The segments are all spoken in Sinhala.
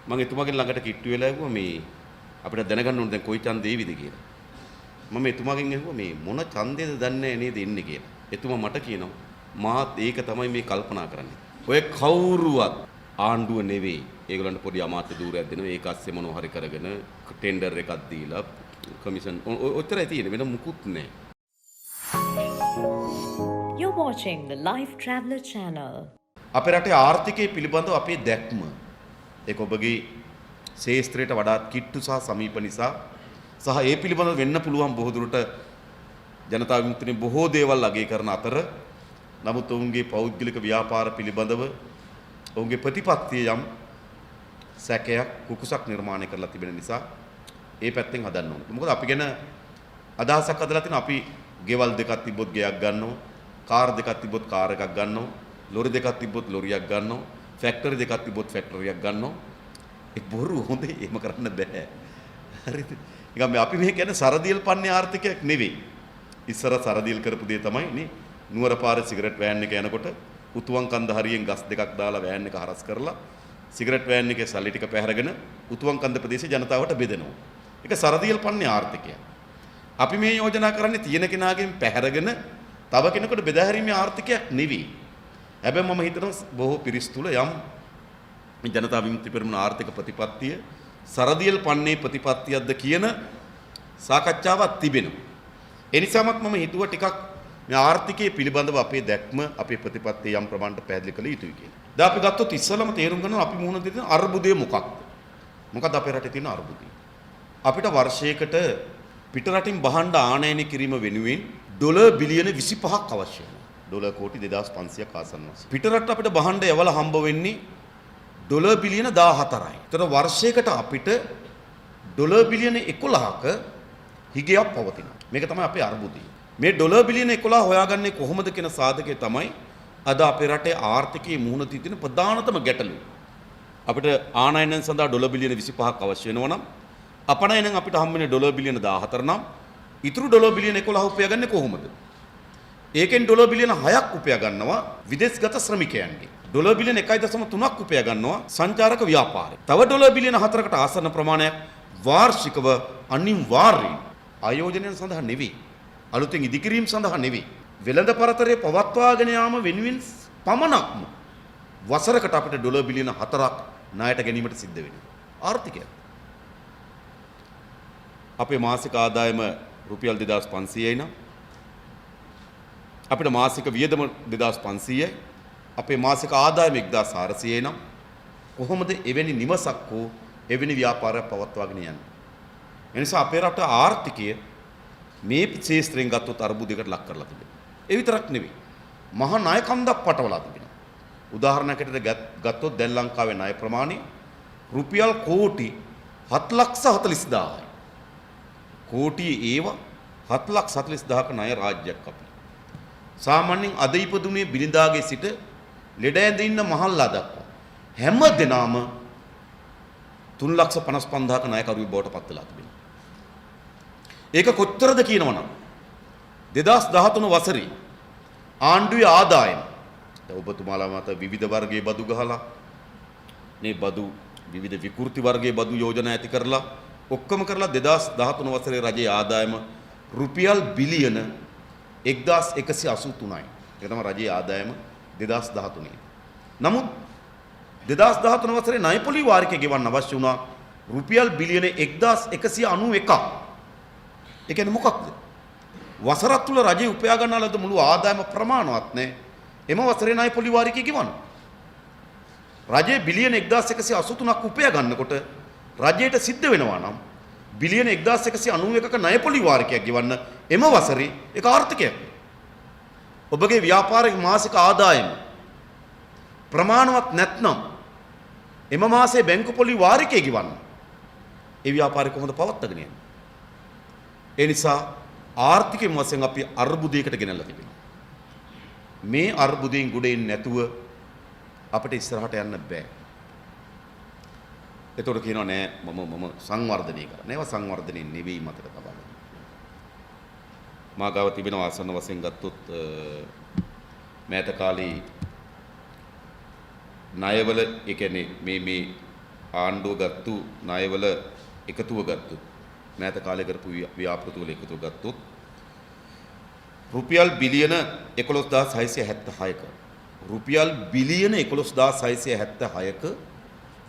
මම එතුමාගේ ළඟට කිට්ටු වෙලා ඇහුවා මේ අපිට දැනගන්න ඕනේ දැන් කොයි ඡන්දේ එවිද කියලා. මම එතුමාගෙන් ඇහුවා මේ මොන ඡන්දේද දන්නේ නේද එන්නේ කියලා. එතුමා මට කියනවා මාත් ඒක තමයි මේ කල්පනා කරන්නේ. ඔය කවුරුවත් ආණ්ඩුව නෙවෙයි. ඒගොල්ලන්ට පොඩි අමාත්‍ය ධූරයක් දෙනවා. ඒක ASCII මොනව හරි කරගෙන ටෙන්ඩර් එකක් දීලා කමිෂන් ඔච්චරයි තියෙන්නේ. වෙන මුකුත් නැහැ. You're watching the Life Traveller channel. අපේ රටේ ආර්ථිකය පිළිබඳව අපේ දැක්ම ඒක ඔබගේ ශේස්ත්‍රයට වඩාත් කිට්ටු සහ සමීප නිසා සහ ඒ පිළිබඳව වෙන්න පුළුවන් බොහෝ දුරට ජනතා විමුක්තිය බොහෝ දේවල් අගය කරන අතර නමුත් ඔවුන්ගේ පෞද්ගලික ව්‍යාපාර පිළිබඳව ඔවුන්ගේ ප්‍රතිපත්තිය යම් සැකයක් කුකුසක් නිර්මාණය කරලා තිබෙන නිසා ඒ පැත්තෙන් හදන්න ඕනේ. මොකද අපි ගැන අදහසක් හදලා තියෙනවා අපි ගෙවල් දෙකක් තිබ්බොත් ගෙයක් ගන්නවා, කාර් දෙකක් තිබ්බොත් කාර් එකක් ගන්නවා, ලොරි දෙකක් තිබ්බොත් ලොරියක් ගන්නවා, ෆැක්ටරි දෙකක් තිබ්බොත් ෆැක්ටරියක් ගන්නවා. ඒ බොරු හොඳේ එහෙම කරන්න බෑ. හරිද? නිකන් අපි මේ කියන්නේ සරදියල් පන්නේ ආර්ථිකයක් නෙවෙයි. ඉස්සර සරදියල් කරපු දේ තමයි නේ නුවර පාරේ සිගරට් වෑන් එක යනකොට උතුවන් කන්ද හරියෙන් ගස් දෙකක් දාලා වෑන් එක හරස් කරලා සිගරට් වෑන් එකේ සල්ලි ටික පැහැරගෙන උතුවන් කන්ද ප්‍රදේශයේ ජනතාවට බෙදෙනවා. ඒක සරදියල් පන්නේ ආර්ථිකයක්. අපි මේ යෝජනා කරන්නේ තියෙන කෙනාගෙන් පැහැරගෙන තව කෙනෙකුට බෙදා හැරීමේ ආර්ථිකයක් නෙවෙයි. හැබැයි මම හිතනවා බොහෝ පිරිස් තුල යම් ජනතා විමුක්ති පෙරමුණ ආර්ථික ප්‍රතිපත්තිය සරදියල් පන්නේ ප්‍රතිපත්තියක්ද කියන සාකච්ඡාවක් තිබෙනවා. ඒ නිසාමත් මම හිතුවා ටිකක් මේ ආර්ථිකයේ පිළිබඳව අපේ දැක්ම අපේ ප්‍රතිපත්තිය යම් ප්‍රමාණයට පැහැදිලි කළ යුතුයි කියලා. දැන් අපි ගත්තොත් ඉස්සලම තේරුම් ගන්නවා අපි මුහුණ දෙන අර්බුදය මොකක්ද? මොකක්ද අපේ රටේ තියෙන අර්බුදය? අපිට වර්ෂයකට පිට රටින් බහණ්ඩ ආනයනය කිරීම වෙනුවෙන් ඩොලර් බිලියන 25ක් අවශ්‍ය වෙනවා. ඩොලර් කෝටි 2500ක් ආසන්න වශයෙන්. පිට රට අපිට බහණ්ඩ යවලා හම්බ වෙන්නේ ඩොලර් බිලියන 14යි. ඒතර වර්ෂයකට අපිට ඩොලර් බිලියන 11ක හිගයක් පවතිනවා. මේක තමයි අපේ අර්බුදය. මේ ඩොලර් බිලියන 11 හොයාගන්නේ කොහොමද කියන සාධකය තමයි අද අපේ රටේ ආර්ථිකයේ මුහුණ තියෙන ප්‍රධානතම ගැටලුව. අපිට ආනයනයෙන් සඳහා ඩොලර් බිලියන 25ක් අවශ්‍ය වෙනවා නම් අපනයනෙන් අපිට හම්බ වෙන්නේ ඩොලර් බිලියන 14 නම් ඉතුරු ඩොලර් බිලියන 11 උපයාගන්නේ කොහොමද? ඒකෙන් ඩොලර් බිලියන 6ක් උපයා ගන්නවා විදේශගත ශ්‍රමිකයන්ගේ. ඩොලර් බිලියන 1.3ක් උපයා ගන්නවා සංචාරක ව්‍යාපාරේ. තව ඩොලර් බිලියන 4කට ආසන්න ප්‍රමාණයක් වාර්ෂිකව අනිවාර්යයෙන් ආයෝජනයන් සඳහා නෙවෙයි. අලුතෙන් ඉදිකිරීම සඳහා නෙවෙයි. වෙළඳ පරතරය පවත්වාගෙන යාම වෙනුවෙන් පමණක්ම වසරකට අපිට ඩොලර් බිලියන 4ක් ණයට ගැනීමට සිද්ධ වෙනවා. ආර්ථිකය. අපේ මාසික ආදායම රුපියල් 2500යි නම් අපිට මාසික වියදම 2500යි. අපේ මාසික ආදායම 1400යි නම් කොහොමද එවැනි නිවසක් හෝ එවැනි ව්‍යාපාරයක් පවත්වාගෙන යන්නේ? එනිසා අපේ රට ආර්ථිකය මේ ශේෂ්ත්‍රයෙන් ගත්තොත් අර්බුදයකට ලක් කරලා තිබෙනවා. ඒ විතරක් නෙවෙයි. මහා ණය කන්දක් පටවලා තිබෙනවා. උදාහරණයකට ගත්තොත් දැන් ලංකාවේ ණය ප්‍රමාණය රුපියල් කෝටි 7,40,000යි. කෝටි ඒව 7,40,000ක ණය රාජ්‍යයක් අපි. සාමාන්‍යයෙන් අද ඉපදුනේ බිරිඳාගේ සිට ලෙඩ ඇඳ ඉන්න මහල්ලා දක්වා හැම දිනම 3,55,000ක ණයකරුවෙක් බවට පත් වෙලා තිබෙනවා. ඒක කොච්චරද කියනවනම් 2013 වසරේ ආණ්ඩුවේ ආදායම ඔබතුමාලා මත විවිධ වර්ගයේ බදු ගහලා මේ බදු විවිධ විකෘති වර්ගයේ බදු යෝජනා ඇති කරලා ඔක්කොම කරලා 2013 වසරේ රජයේ ආදායම රුපියල් බිලියන 1183යි. ඒක තමයි රජයේ ආදායම 2013. නමුත් 2013 වසරේ ණය පොලි වාරිකය ගෙවන්න අවශ්‍ය වුණා රුපියල් බිලියන 1191ක්. ඒ කියන්නේ මොකක්ද? වසරක් තුල රජයේ උපයා ගන්නා ලද මුළු ආදායම ප්‍රමාණවත් නැහැ. එම වසරේ ණය පොලි වාරිකය ගෙවන්න. රජයේ බිලියන 1183ක් උපයා ගන්නකොට රජයට සිද්ධ වෙනවා නම් බිලියන 1191ක ණය පොලි වාරිකයක් ගෙවන්න එම වසරේ ඒක ආර්ථිකයක්. ඔබගේ ව්‍යාපාරික මාසික ආදායම ප්‍රමාණවත් නැත්නම් එම මාසයේ බැංකු පොලි වාරිකය ගෙවන්න. ඒ ව්‍යාපාරය කොහොමද පවත්වාගෙන යන්නේ? ඒ නිසා ආර්ථිකයෙන් වශයෙන් අපි අර්බුදයකට ගෙනල්ලා තිබෙනවා. මේ අර්බුදයෙන් ගොඩ එන්නේ නැතුව අපිට ඉස්සරහට යන්න බෑ. එතකොට කියනවා නෑ මම සංවර්ධනය කරා. නේව සංවර්ධනය නෙවෙයි මතක තබා ගන්න. මාගාව තිබෙන ආසන්න වශයෙන් ගත්තොත් මෑත කාලේ ණයවල ඒ කියන්නේ මේ ආණ්ඩුව ගත්තු ණයවල එකතුව ගත්තොත් මෑත කාලේ කරපු ව්‍යාපෘති වල එකතුව ගත්තොත් රුපියල් බිලියන 11676ක රුපියල් බිලියන 11676ක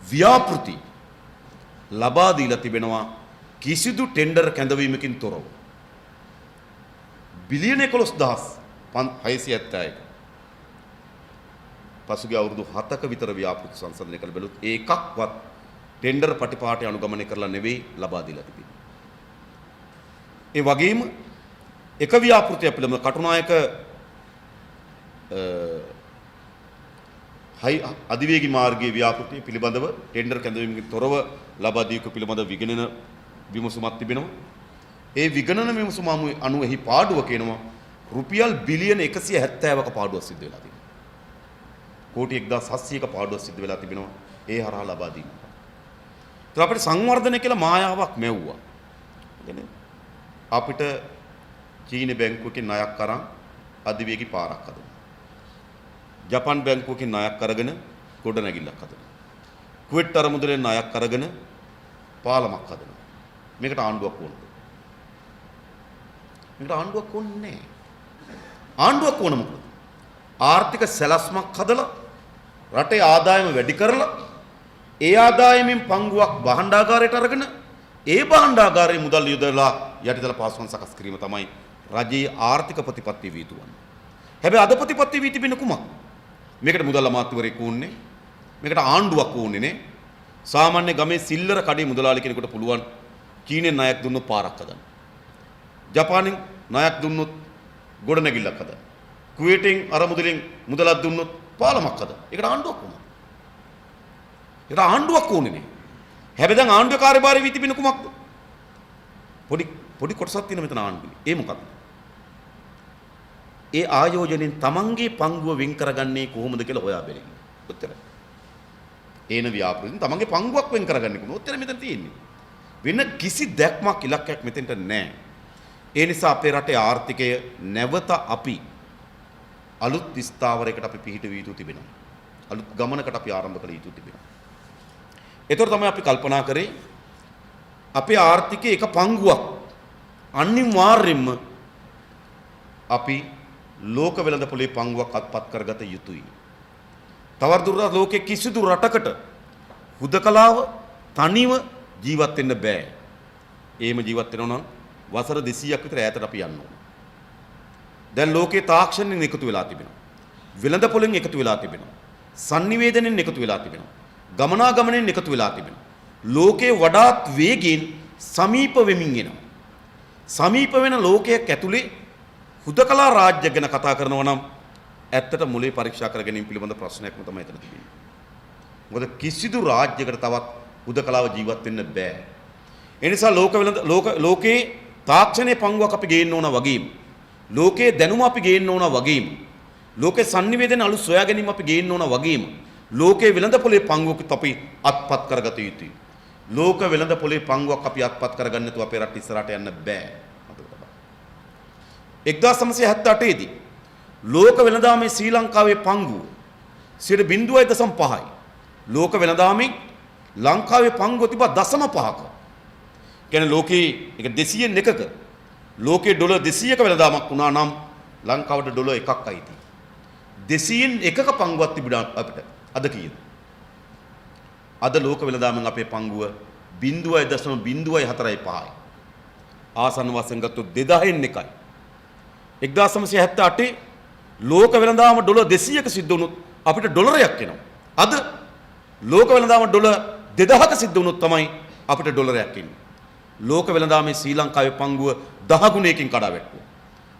ව්‍යාපෘති ලබා දීලා තිබෙනවා කිසිදු ටෙන්ඩර් කැඳවීමකින් තොරව. බිලියන 11676ක පසුගිය අවුරුදු 7ක විතර ව්‍යාපෘති සංසන්දනය කළ බැලුවොත් ඒකක්වත් ටෙන්ඩර් පටිපාටි අනුගමනය කරලා නෙවෙයි ලබා දීලා තිබෙන්නේ. ඒ වගේම එක ව්‍යාපෘතියක් පිළිබඳව කටුනායක අධිවේගී මාර්ගයේ ව්‍යාපෘතිය පිළිබඳව ටෙන්ඩර් කැඳවීමකින් තොරව ලබා දීක පිළිබඳව විගණන විමසුමක් තිබෙනවා. ඒ විගණන විමසුම අනුව එහි පාඩුව කියනවා රුපියල් බිලියන 170ක පාඩුවක් සිද්ධ වෙලා තියෙනවා. කෝටි 1700ක පාඩුවක් සිද්ධ වෙලා තිබෙනවා ඒ හරහා ලබා දීම. ඒත් අපිට සංවර්ධනය කියලා මායාවක් මැව්වා. අපිට චීන බැංකුවකින් ණයක් අරන් අධිවේගී පාරක් හදනවා. ජපාන් බැංකුවකින් ණයක් අරගෙන ගොඩනැගිල්ලක් හදනවා. කුවේට් අරමුදලෙන් ණයක් අරගෙන පාලමක් හදනවා. මේකට ආණ්ඩුවක් ඕනද? මේකට ආණ්ඩුවක් ඕනේ නැහැ. ආණ්ඩුවක් ඕන මොකද? ආර්ථික සැලැස්මක් හදලා රටේ ආදායම වැඩි කරලා ඒ ආදායමෙන් පංගුවක් භාණ්ඩාගාරයට අරගෙන ඒ භාණ්ඩාගාරයේ මුදල් යොදලා යටිතල පාසුකම් සකස් කිරීම තමයි රජයේ ආර්ථික ප්‍රතිපත්තිය වී තුවන්නේ. හැබැයි අද ප්‍රතිපත්තිය වී තිබෙන කුමක්? මේකට මුදල් අමාත්‍යවරයෙකු ඕනේ. මේකට ආණ්ඩුවක් ඕනේ නේ. සාමාන්‍ය ගමේ සිල්ලර කඩේ මුදලාලි කෙනෙකුට පුළුවන් චීනෙන් ණයක් දුන්නොත් පාරක් හදන්න. ජපානෙන් ණයක් දුන්නොත් ගොඩනැගිල්ලක් හදන්න. කුවේටෙන් අරමුදලෙන් මුදලක් දුන්නොත් පාලමක් හදන්න. ඒකට ආණ්ඩුවක් ඕනේ. ඒකට ආණ්ඩුවක් ඕනේ නේ. හැබැයි දැන් ආණ්ඩුවේ කාර්යභාරය වී තිබෙන කුමක්ද? පොඩි කොටසක් තියෙන මෙතන ආණ්ඩුවේ. ඒ මොකක්ද? ඒ ආයෝජනෙන් තමන්ගේ පංගුව වෙන් කරගන්නේ කොහොමද කියලා හොයා බැලීම. උත්තරයි. ඒන ව්‍යාපෘතින් තමන්ගේ පංගුවක් වෙන් කරගන්නේ කොහොමද? උත්තරය මෙතන තියෙන්නේ. වෙන කිසි දැක්මක් ඉලක්කයක් මෙතෙන්ට නැහැ. ඒ නිසා අපේ රටේ ආර්ථිකය නැවත අපි අලුත් ස්ථාවරයකට අපි පිහිට විය යුතු තිබෙනවා. අලුත් ගමනකට අපි ආරම්භ කළ යුතු තිබෙනවා. ඒතර තමයි අපි කල්පනා කරේ අපේ ආර්ථිකයේ එක පංගුවක් අනිවාර්යයෙන්ම අපි ලෝක වෙළඳ පොලේ පංගුවක් අත්පත් කරගත යුතුයි. තවදුරටත් ලෝකයේ කිසිදු රටකට හුදකලාව තනිව ජීවත් වෙන්න බෑ. එහෙම ජීවත් වෙනවා නම් වසර 200ක් විතර ඈතට අපි යන්න ඕන. දැන් ලෝකේ තාක්ෂණයෙන් එකතු වෙලා තිබෙනවා. වෙළඳ පොලෙන් එකතු වෙලා තිබෙනවා. sannivedanayen එකතු වෙලා තිබෙනවා. ගමනාගමනයෙන් එකතු වෙලා තිබෙනවා. ලෝකේ වඩාත් වේගයෙන් සමීප වෙමින් එනවා. සමීප වෙන ලෝකයක් ඇතුලේ හුදකලා රාජ්‍ය ගැන කතා කරනවා නම් ඇත්තට මුලේ පරීක්ෂා කර ගැනීම පිළිබඳ ප්‍රශ්නයක්ම තමයි එතන තිබෙන්නේ. මොකද කිසිදු රාජ්‍යයකට තවත් හුදකලාව ජීවත් වෙන්න බෑ. ඒ නිසා ලෝකේ තාක්ෂණයේ පංගුවක් අපි ගේන්න ඕන වගේම ලෝකයේ දැනුම අපි ගේන්න ඕන වගේම ලෝකේ sannivedana අලුත් සොයා ගැනීම අපි ගේන්න ඕන වගේම ලෝකයේ වෙළඳ පොලේ පංගුවකුත් අපි අත්පත් කරගත යුතුයි. ලෝක වෙළඳ පොලේ පංගුවක් අපි අත්පත් කරගන්න නැතුව අපේ රට ඉස්සරහට යන්න බෑ. 1978 දී ලෝක වෙළඳාමේ ශ්‍රී ලංකාවේ පංගුව 0.5යි. ලෝක වෙළඳාමේ ලංකාවේ පංගුව තිබා 0.5ක. කියන්නේ ලෝකේ එක 200න් එකක ලෝකේ ඩොලර් 200ක වෙළඳාමක් වුණා නම් ලංකාවට ඩොලර් 1ක් අයිති. 200න් එකක පංගුවක් තිබුණා අපිට. අද කීයද? අද ලෝක වෙළඳාමෙන් අපේ පංගුව 0.04යි. ආසන්න වශයෙන් ගත්තොත් 2000න් එකයි. 1978 ලෝක වෙළඳාම ඩොලර් 200ක සිද්ධ වුණොත් අපිට ඩොලරයක් එනවා. අද ලෝක වෙළඳාම ඩොලර් 2000ක සිද්ධ වුණොත් තමයි අපිට ඩොලරයක් එන්නේ. ලෝක වෙළඳාමේ ශ්‍රී ලංකාවේ පංගුව 10 ගුණයකින් කඩා වැටුවා.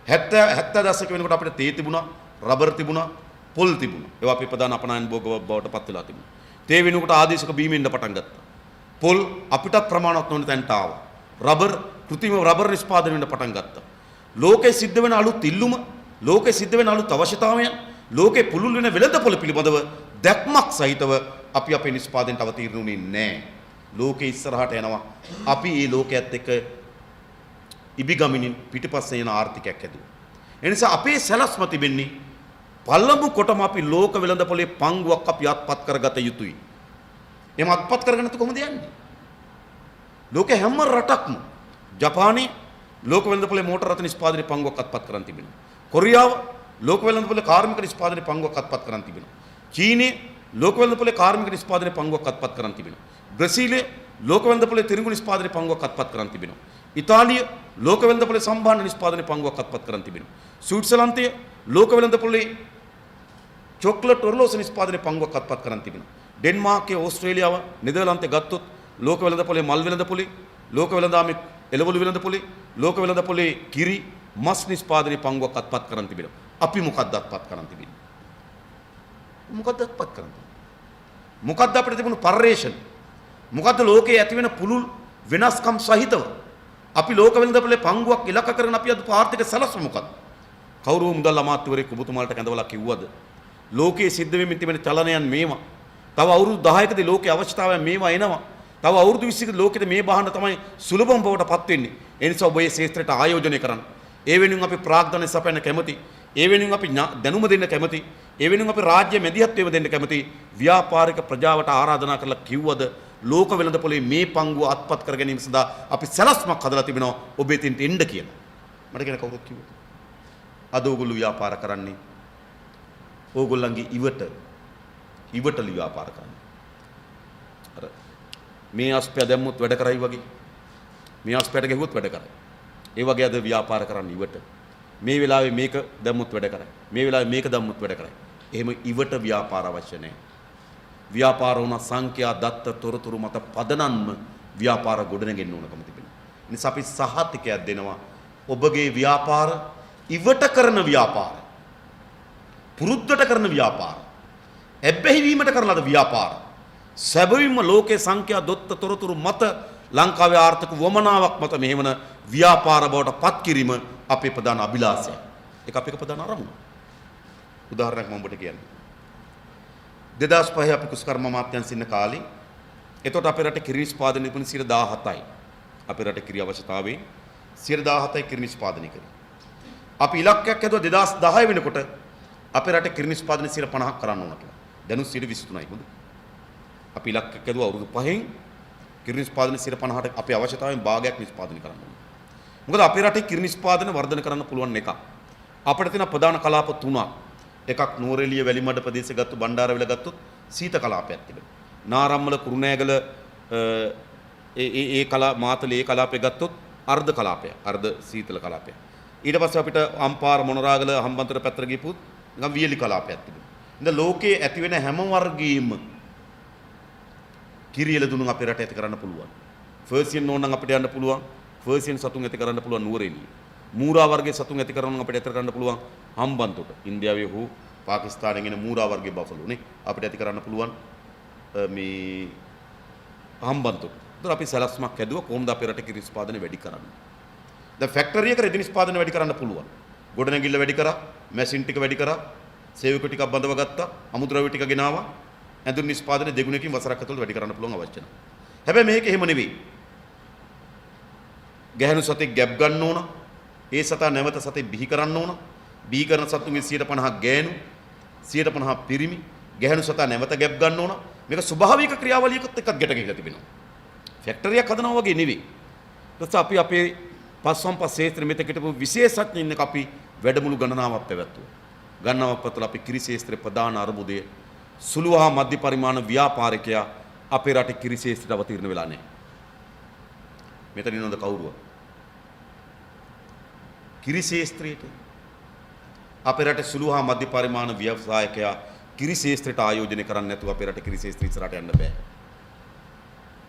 70 දශක වෙනකොට අපිට තේ තිබුණා, රබර් තිබුණා, පොල් තිබුණා. ඒවා අපි ප්‍රධාන අපනයන භෝග බවට පත් වෙලා තිබුණා. තේ වෙනකොට ආදේශක බීමෙන්ද පටන් ගත්තා. පොල් අපිටත් ප්‍රමාණවත් නොවන තැනට ආවා. රබර් කෘත්‍රිම රබර් නිෂ්පාදනය වෙන්න පටන් ගත්තා. ලෝකයේ සිද්ධ වෙන අලුත් ඉල්ලුම, ලෝකයේ සිද්ධ වෙන අලුත් අවශ්‍යතාවයන්, ලෝකේ පුළුල් වෙන වෙළඳ පොළ පිළිබඳව දැක්මක් සහිතව අපි අපේ නිෂ්පාදනයට අවතීර්ණ වුණේ නැහැ. ලෝකේ ඉස්සරහට යනවා. අපි මේ ලෝකයේත් එක්ක ඉබිගමිනින් පිටිපස්සේ යන ආර්ථිකයක් ඇදුවා. ඒ නිසා අපේ සැලැස්ම තිබෙන්නේ පළමු කොටම අපි ලෝක වෙළඳ පොලේ පංගුවක් අපි අත්පත් කරගත යුතුයි. එහෙම අත්පත් කරගෙන නැතු කොහොමද යන්නේ? ලෝකේ හැම රටක්ම ජපානයේ ලෝක වෙළඳපොලේ මෝටර රථ නිෂ්පාදනයේ පංගුවක් අත්පත් කරන් තිබෙනවා. කොරියාව ලෝක වෙළඳපොලේ කාර්මික නිෂ්පාදනයේ පංගුවක් අත්පත් කරන් තිබෙනවා. චීනයේ ලෝක වෙළඳපොලේ කාර්මික නිෂ්පාදනයේ පංගුවක් අත්පත් කරන් තිබෙනවා. බ්‍රසීලයේ ලෝක වෙළඳපොලේ තිරිඟු නිෂ්පාදනයේ පංගුවක් අත්පත් කරන් තිබෙනවා. ඉතාලිය ලෝක වෙළඳපොලේ සම්භාණ්ඩ නිෂ්පාදනයේ පංගුවක් අත්පත් කරන් තිබෙනවා. ස්විට්සර්ලන්තය ලෝක වෙළඳපොලේ චොක්ලට් ඔරලෝසු නිෂ්පාදනයේ පංගුවක් අත්පත් කරන් තිබෙනවා. ඩෙන්මාර්කයේ ඕස්ට්‍රේලියාව නෙදර්ලන්තයේ ගත්තොත් ලෝක වෙළඳපොලේ මල් වෙළඳපොලේ ලෝක වෙළඳාමේ එළවලු වෙළඳපොලේ ලෝක වෙළඳපොලේ කිරි මස් නිෂ්පාදනයේ පංගුවක් අත්පත් කරන් තිබෙනවා. අපි මොකක්ද අත්පත් කරන් තිබෙන්නේ? මොකක්ද අත්පත් කරන්නේ? මොකක්ද අපිට තිබුණු පරිශ්‍රණ? මොකක්ද ලෝකයේ ඇති වෙන පුළුල් වෙනස්කම් සහිතව අපි ලෝක වෙළඳපොලේ පංගුවක් ඉලක්ක කරගෙන අපි අද ආර්ථික සැලැස්ම මොකක්ද? කවුරු මුදල් අමාත්‍යවරයෙක් ඔබතුමාලට කැඳවලා කිව්වද? ලෝකයේ සිද්ධ වෙමින් තිබෙන චලනයන් මේවා. තව අවුරුදු 10කදී ලෝකයේ අවශ්‍යතාවයන් මේවා එනවා. තව අවුරුදු 20කදී ලෝකෙද මේ බාහන තමයි සුලභම බවට පත් වෙන්නේ. ඒ නිසා ඔබ මේ ශේත්‍රයට ආයෝජනය කරන්න. ඒ වෙනුවෙන් අපි ප්‍රාග්ධනය සපයන්න කැමති. ඒ වෙනුවෙන් අපි දැනුම දෙන්න කැමති. ඒ වෙනුවෙන් අපි රාජ්‍ය මැදිහත්වයම දෙන්න කැමති. ව්‍යාපාරික ප්‍රජාවට ආරාධනා කරලා කිව්වද ලෝක වෙළඳපොලේ මේ පංගුව අත්පත් කර ගැනීම සඳහා අපි සැලැස්මක් හදලා තිබෙනවා. ඔබ එතෙන්ට එන්න කියලා. මට කියන කවුරුත් කිව්වා. අද ඕගොල්ලෝ ව්‍යාපාර කරන්නේ ඕගොල්ලන්ගේ ඉවටලි ව්‍යාපාර කරන්නේ. අර මේ අස්පය දැම්මුත් වැඩ කරයි වගේ. මේ අස්පයට ගෙහුවොත් වැඩ කරයි. ඒ වගේ අද ව්‍යාපාර කරන්නේ ඉවට. මේ වෙලාවේ මේක දැම්මුත් වැඩ කරයි. මේ වෙලාවේ මේක දැම්මුත් වැඩ කරයි. එහෙම ඉවට ව්‍යාපාර අවශ්‍ය නැහැ. ව්‍යාපාර වුණ සංඛ්‍යා දත්ත තොරතුරු මත පදනම්ම ව්‍යාපාර ගොඩනගෙන්න ඕනකම තිබෙනවා. ඒ නිසා අපි සහතිකයක් දෙනවා. ඔබගේ ව්‍යාපාර ඉවට කරන ව්‍යාපාර. පුරුද්දට කරන ව්‍යාපාර. එබ්බැහි වීමට කරන ලද ව්‍යාපාර. සැබවින්ම ලෝකේ සංඛ්‍යා දොත්ත තොරතුරු මත ලංකාවේ ආර්ථික වමනාවක් මත මෙහෙමන ව්‍යාපාර බවට පත් කිරීම අපේ ප්‍රධාන අභිලාෂය. ඒක අපේ ප්‍රධාන අරමුණ. උදාහරණයක් මම ඔබට කියන්නම්. 2005 අපි කුස්කර්ම අමාත්‍යාංශ ඉන්න කාලේ එතකොට අපේ රටේ කිරි නිෂ්පාදනය තිබුණ 17%යි. අපේ රටේ කිරි අවශ්‍යතාවයෙන් 17%යි කිරි නිෂ්පාදනය කරේ. අපි ඉලක්කයක් හැදුවා 2010 වෙනකොට අපේ රටේ කිරි නිෂ්පාදනය 50% කරන්න ඕන කියලා. දැනුත් 23%යි හොඳ. අපි ඉලක්කයක් හැදුවා අවුරුදු 5න් කිරි නිෂ්පාදනය 50%ට අපේ අවශ්‍යතාවයෙන් භාගයක් නිෂ්පාදනය කරන්න ඕන. මොකද අපේ රටේ කිරි නිෂ්පාදනය වර්ධනය කරන්න පුළුවන් එකක්. අපිට තියෙන ප්‍රධාන කලාප තුනක්. එකක් නූරෙලිය වැලිමඩ ප්‍රදේශය ගත්තු බණ්ඩාරවිල ගත්තොත් සීත කලාපයක් තිබෙනවා. නාරම්මල කුරුණෑගල ඒ කලා මාතලේ ඒ කලාපය ගත්තොත් අර්ධ කලාපයක්. අර්ධ සීතල කලාපයක්. ඊට පස්සේ අපිට අම්පාර මොනරාගල හම්බන්තොට පැත්තට ගියපුත් නිකන් වියලි කලාපයක් තිබෙනවා. ඉතින් ලෝකයේ ඇති වෙන හැම වර්ගයේම කිරියල දුණු අපේ රට ඇති කරන්න පුළුවන්. ෆර්සියන් ඕනනම් අපිට යන්න පුළුවන්. ෆර්සියන් සතුන් ඇති කරන්න පුළුවන් නුවරඑළිය. මූරා වර්ගයේ සතුන් ඇති කරනවා නම් අපිට ඇති කරන්න පුළුවන් හම්බන්තොට. ඉන්දියාවේ හෝ පාකිස්තානයෙන් එන මූරා වර්ගයේ බෆලෝ නේ අපිට ඇති කරන්න පුළුවන් මේ හම්බන්තොට. ඒතර අපි සැලැස්මක් හැදුවා කොහොමද අපේ රටේ කිරි නිෂ්පාදනය වැඩි කරන්නේ. දැන් ෆැක්ටරි එක රෙදි නිෂ්පාදනය වැඩි කරන්න පුළුවන්. ගොඩනැගිල්ල වැඩි කරා, මැෂින් ටික වැඩි කරා, සේවක ටිකක් බඳව ගත්තා, අමුද්‍රව්‍ය ටික ගෙනාවා. ඇඳුම් නිෂ්පාදනය දෙගුණකින් වසරක් ඇතුළත වැඩි කරන්න පුළුවන් අවශ්‍ය නැහැ. හැබැයි මේක එහෙම නෙවෙයි. ගැහණු සතෙක් ගැබ් ගන්න ඕන. ඒ සතා නැවත සතෙක් බිහි කරන්න ඕන. බිහි කරන සතුන්ගේ 50% ගැහණු, 50% පිරිමි. ගැහණු සතා නැවත ගැබ් ගන්න ඕන. මේක ස්වභාවික ක්‍රියාවලියකත් එක්ක ගැට ගිහිලා තිබෙනවා. ෆැක්ටරියක් හදනවා වගේ නෙවෙයි. ඊට අපි අපේ පස්වම්පස් ශේත්‍රෙ මෙතෙක් හිටපු විශේෂඥයින් එක අපි වැඩමුළු ගණනාවක් පැවැත්තුවා. ගණනාවක් පතල අපි කිරි ශේත්‍රයේ ප්‍රධාන අරමුදය සුළු හා මධ්‍ය පරිමාණ ව්‍යාපාරිකයා අපේ රටේ කිරි ශේත්‍රයට අවතීර්ණ වෙලා නැහැ. මෙතන ඉන්නවද කවුරුව? කිරි ශේත්‍රයට අපේ රටේ සුළු හා මධ්‍ය පරිමාණ ව්‍යවසායකයා කිරි ශේත්‍රයට ආයෝජනය කරන්නේ නැතුව අපේ රටේ කිරි ශේත්‍රය ඉස්සරහට යන්න බෑ.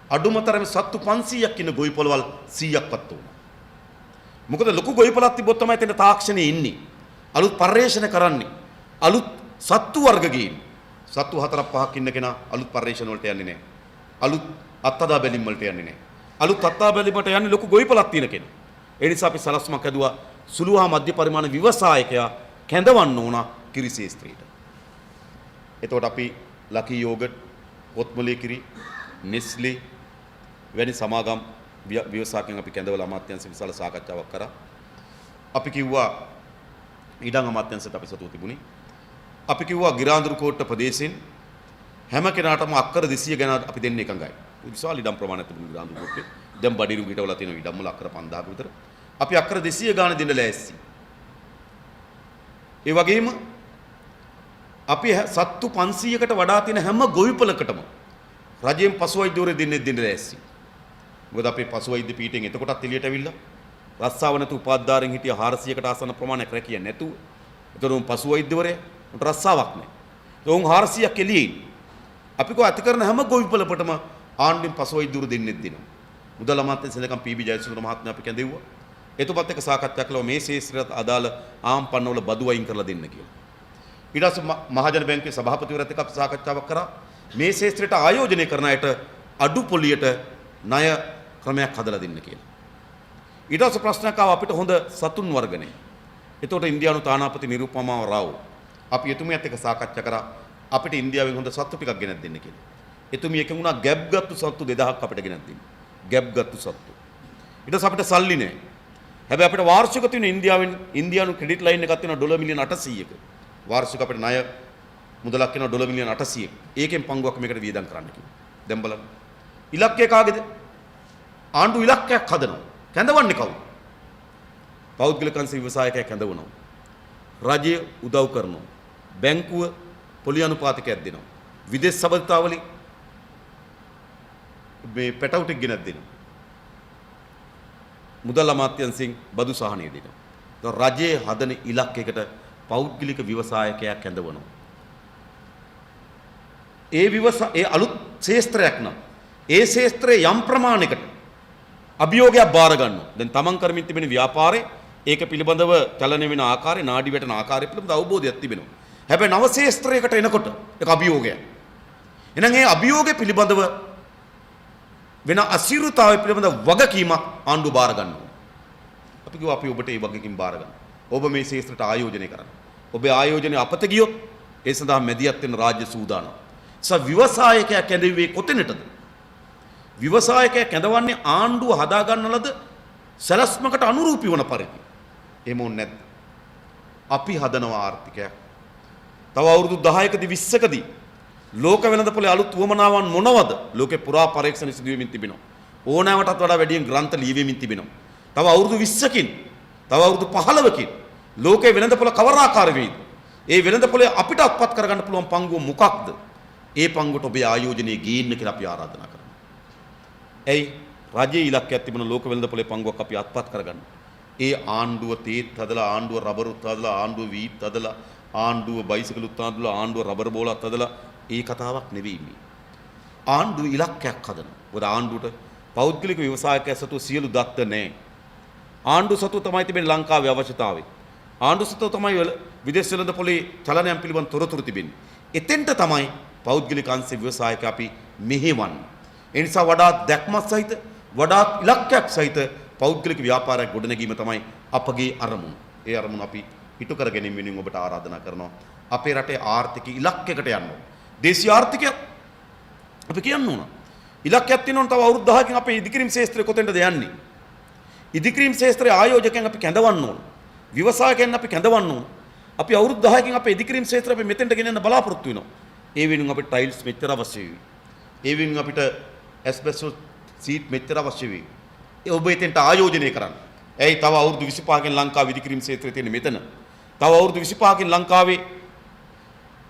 අඩුමතරම සත්තු 500ක් ඉන්න ගොවිපළවල් 100ක්වත් උනා. මොකද ලොකු ගොවිපළක් තිබ්බොත් තමයි එතන තාක්ෂණයේ ඉන්නේ. අලුත් පරිශ්‍රණ කරන්නේ. අලුත් සත්තු වර්ග ගේන්නේ. සත්තු 4-5ක් ඉන්න කෙනා අලුත් පරිශ්‍රණ වලට යන්නේ නැහැ. අලුත් අත්අදා බැලීම් වලට යන්නේ නැහැ. අලුත් අත්අදා බැලීමට යන්නේ ලොකු ගොවිපළක් තියෙන කෙනා. ඒ නිසා අපි සලස්මක් හැදුවා සුළු හා මධ්‍ය පරිමාණ ව්‍යවසායකයා කැඳවන්න ඕන කිරි ශේත්‍රයට. එතකොට අපි ලකී යෝගට්, පොත්මලේ කිරි, නෙස්ලේ වැනි සමාගම් ව්‍යවසායකයන් අපි කැඳවලා අමාත්‍යාංශ විශාල සාකච්ඡාවක් කරා. අපි කිව්වා ඊඩම් අමාත්‍යාංශයට අපි සතුටු තිබුණේ. අපි කිව්වා ගිරාඳුරු කෝට්ට ප්‍රදේශයෙන් හැම කෙනාටම අක්කර 200 ගැන අපි දෙන්නේ එකඟයි. විශාල ඉඩම් ප්‍රමාණයක් තිබුණා ගාන්ධි ගෝත්‍රේ. දැන් බඩිරු ගිටවල තියෙන ඉඩම් වල අක්කර 5000ක විතර. අපි අක්කර 200 ගාන දෙන්න ලෑස්ති. ඒ වගේම අපි සත්තු 500කට වඩා තියෙන හැම ගොවිපලකටම රජයෙන් පසු වෛද්‍යවරු දෙන්න ලෑස්ති. මොකද අපේ පසු වෛද්‍ය පීඨයෙන් එතකොටත් එළියට ඇවිල්ලා රස්සාව නැතු උපාධාරයෙන් හිටිය 400කට ආසන්න ප්‍රමාණයක් රැකිය නැතුව. ඒතර උන් පසු වෛද්‍යවරයා උන්ට රස්සාවක් නැහැ. ඒ උන් 400ක් එළියේ. අපි කෝ ඇති කරන හැම ගොවිපලකටම ආණ්ඩුවෙන් පසු වෛද්‍යවරු දෙන්නෙත් දෙනවා. මුදල් අමාත්‍ය සෙනඟම් පී.බී. ජයසූරිය මහත්මයා අපි කැඳෙව්වා. එතුපත් එක්ක සාකච්ඡා කළා මේ ශේෂ්ත්‍රයට අදාළ ආම්පන්නවල බදු වයින් කරලා දෙන්න කියලා. ඊට පස්සේ මහජන බැංකුවේ සභාපතිවරයාත් එක්ක අපි සාකච්ඡාවක් කරා. මේ ශේෂ්ත්‍රයට ආයෝජනය කරන අයට අඩු පොලියට ණය ක්‍රමයක් හදලා දෙන්න කියලා. ඊට පස්සේ ප්‍රශ්නයක් ආවා අපිට හොඳ සතුන් වර්ගනේ. එතකොට ඉන්දියානු තානාපති නිරුපමාව රාව් අපි එතුමියත් එක්ක සාකච්ඡා කරා අපිට ඉන්දියාවෙන් හොඳ සත්තු ටිකක් ගෙනත් දෙන්න කියලා. එතුමිය එකඟ වුණා ගැබ් ගත්තු සත්තු 2000ක් අපිට ගෙනත් දෙන්න. ගැබ් ගත්තු සත්තු. ඊට පස්සේ අපිට සල්ලි නැහැ. හැබැයි අපිට වාර්ෂික තියෙන ඉන්දියානු ක්‍රෙඩිට් ලයින් එකක් තියෙනවා ඩොලර් මිලියන 800ක. වාර්ෂික අපිට ණය මුදලක් වෙනවා ඩොලර් මිලියන 800ක. ඒකෙන් පංගුවක් මේකට වියදම් කරන්න කිව්වා. දැන් බලන්න. ඉලක්කය කාගේද? ආණ්ඩු ඉලක්කයක් හදනවා. කැඳවන්නේ කවුද? පෞද්ගලික අංශ ව්‍යවසායකයා කැඳවනවා. රජය උදව් කරනවා. බැංකුව පොලි අනුපාතකයක් දෙනවා. විදේශ සබඳතාවලින් මේ පැටවුටික් ගෙනත් දෙනවා. මුදල් අමාත්‍යාංශයෙන් බදු සහනය දෙනවා. ඒතකොට රජයේ හදන ඉලක්කයකට පෞද්ගලික ව්‍යවසායකයා කැඳවනවා. ඒ අලුත් ශේෂ්ත්‍රයක් නම් ඒ ශේෂ්ත්‍රයේ යම් ප්‍රමාණයකට අභියෝගයක් බාර ගන්නවා. දැන් තමන් කරමින් තිබෙන ව්‍යාපාරේ ඒක පිළිබඳව චලනය වෙන ආකාරය, නාඩි වැටෙන ආකාරය පිළිබඳව අවබෝධයක් තිබෙනවා. හැබැයි නව ශේෂ්ත්‍රයකට එනකොට ඒක අභියෝගයක්. එහෙනම් ඒ අභියෝගය පිළිබඳව වෙන අසිරුතාවය පිළිබඳව වගකීමක් ආණ්ඩුව බාර ගන්නවා. අපි කිව්වා අපි ඔබට ඒ වගකීම් බාර ගන්න. ඔබ මේ ශේෂ්ත්‍රයට ආයෝජනය කරන්න. ඔබේ ආයෝජනය අපත ගියොත් ඒ සඳහා මැදිහත් වෙන රාජ්‍ය සූදානම්. ව්‍යවසායකයා කැඳෙන්නේ කොතැනටද? ව්‍යවසායකයා කැඳවන්නේ ආණ්ඩුව හදා ගන්න ලද සැලැස්මකට අනුරූපී වන පරිදි. එහෙම ඕනේ නැද්ද? අපි හදනවා ආර්ථිකයක්. තව අවුරුදු 10කදී 20කදී ලෝක වෙළඳපොලේ අලුත් වමනාවන් මොනවද? ලෝකේ පුරා පරීක්ෂණ සිදු වෙමින් තිබෙනවා. ඕනෑමටත් වඩා වැඩියෙන් ග්‍රන්ථ ලියවෙමින් තිබෙනවා. තව අවුරුදු 20කින්, තව අවුරුදු 15කින් ලෝකේ වෙළඳපොළ කවර ආකාර වේද? ඒ වෙළඳපොලේ අපිට අත්පත් කරගන්න පුළුවන් පංගුව මොකක්ද? ඒ පංගුවට ඔබේ ආයෝජනයේ ගේන්න කියලා අපි ආරාධනා කරනවා. එයි රජයේ ඉලක්කයක් තිබුණ ලෝක වෙළඳපොලේ පංගුවක් අපි අත්පත් කරගන්න. ඒ ආණ්ඩුව තේත් හදලා, ආණ්ඩුව රබරුත් හදලා, ආණ්ඩුව වීත් හදලා, ආණ්ඩුව බයිසිකලුත් හදලා, ආණ්ඩුව රබර් බෝලත් හදලා ඒ කතාවක් නෙවෙයි මේ. ආණ්ඩුව ඉලක්කයක් හදනවා. මොකද ආණ්ඩුවට පෞද්ගලික ව්‍යවසායකයා සතු සියලු දත්ත නැහැ. ආණ්ඩුව සතු තමයි තිබෙන්නේ ලංකාවේ අවශ්‍යතාවය. ආණ්ඩුව සතු තමයි විදේශ වෙළඳපොලේ චලනයන් පිළිබඳ තොරතුරු තිබෙන්නේ. එතෙන්ට තමයි පෞද්ගලික අංශ ව්‍යවසායක අපි මෙහෙවන්නේ. ඒ නිසා වඩාත් දැක්මක් සහිත, වඩාත් ඉලක්කයක් සහිත පෞද්ගලික ව්‍යාපාරයක් ගොඩනැගීම තමයි අපගේ අරමුණ. ඒ අරමුණ අපි ඉටු කර ගැනීම වෙනුවෙන් ඔබට ආරාධනා කරනවා. අපේ රටේ ආර්ථික ඉලක්කයකට යන්න ඕන. දේශීය ආර්ථිකය අපි කියන්න ඕන. ඉලක්කයක් තියෙනවා තව අවුරුදු 10කින් අපේ ඉදිකිරීම ශාස්ත්‍රය කොතෙන්ද යන්නේ? ඉදිකිරීම ශාස්ත්‍රයේ ආයෝජකයන් අපි කැඳවන්න ඕන. ව්‍යවසායකයන් අපි කැඳවන්න ඕන. අපි අවුරුදු 10කින් අපේ ඉදිකිරීම ශාස්ත්‍රය අපි මෙතෙන්ට ගෙනන්න බලාපොරොත්තු වෙනවා. ඒ වෙනුවෙන් අපිට ටයිල්ස් මෙච්චර අවශ්‍ය වෙයි. ඒ වෙනුවෙන් අපිට ඇස්බෙස්ටෝස් සීට් මෙච්චර අවශ්‍ය වෙයි. ඒ ඔබ එතෙන්ට ආයෝජනය කරන්න. ඇයි තව අවුරුදු 25කින් ලංකාවේ ඉදිකිරීම ශාස්ත්‍රය තියෙන්නේ මෙතන. තව අවුරුදු 25කින් ලංකාවේ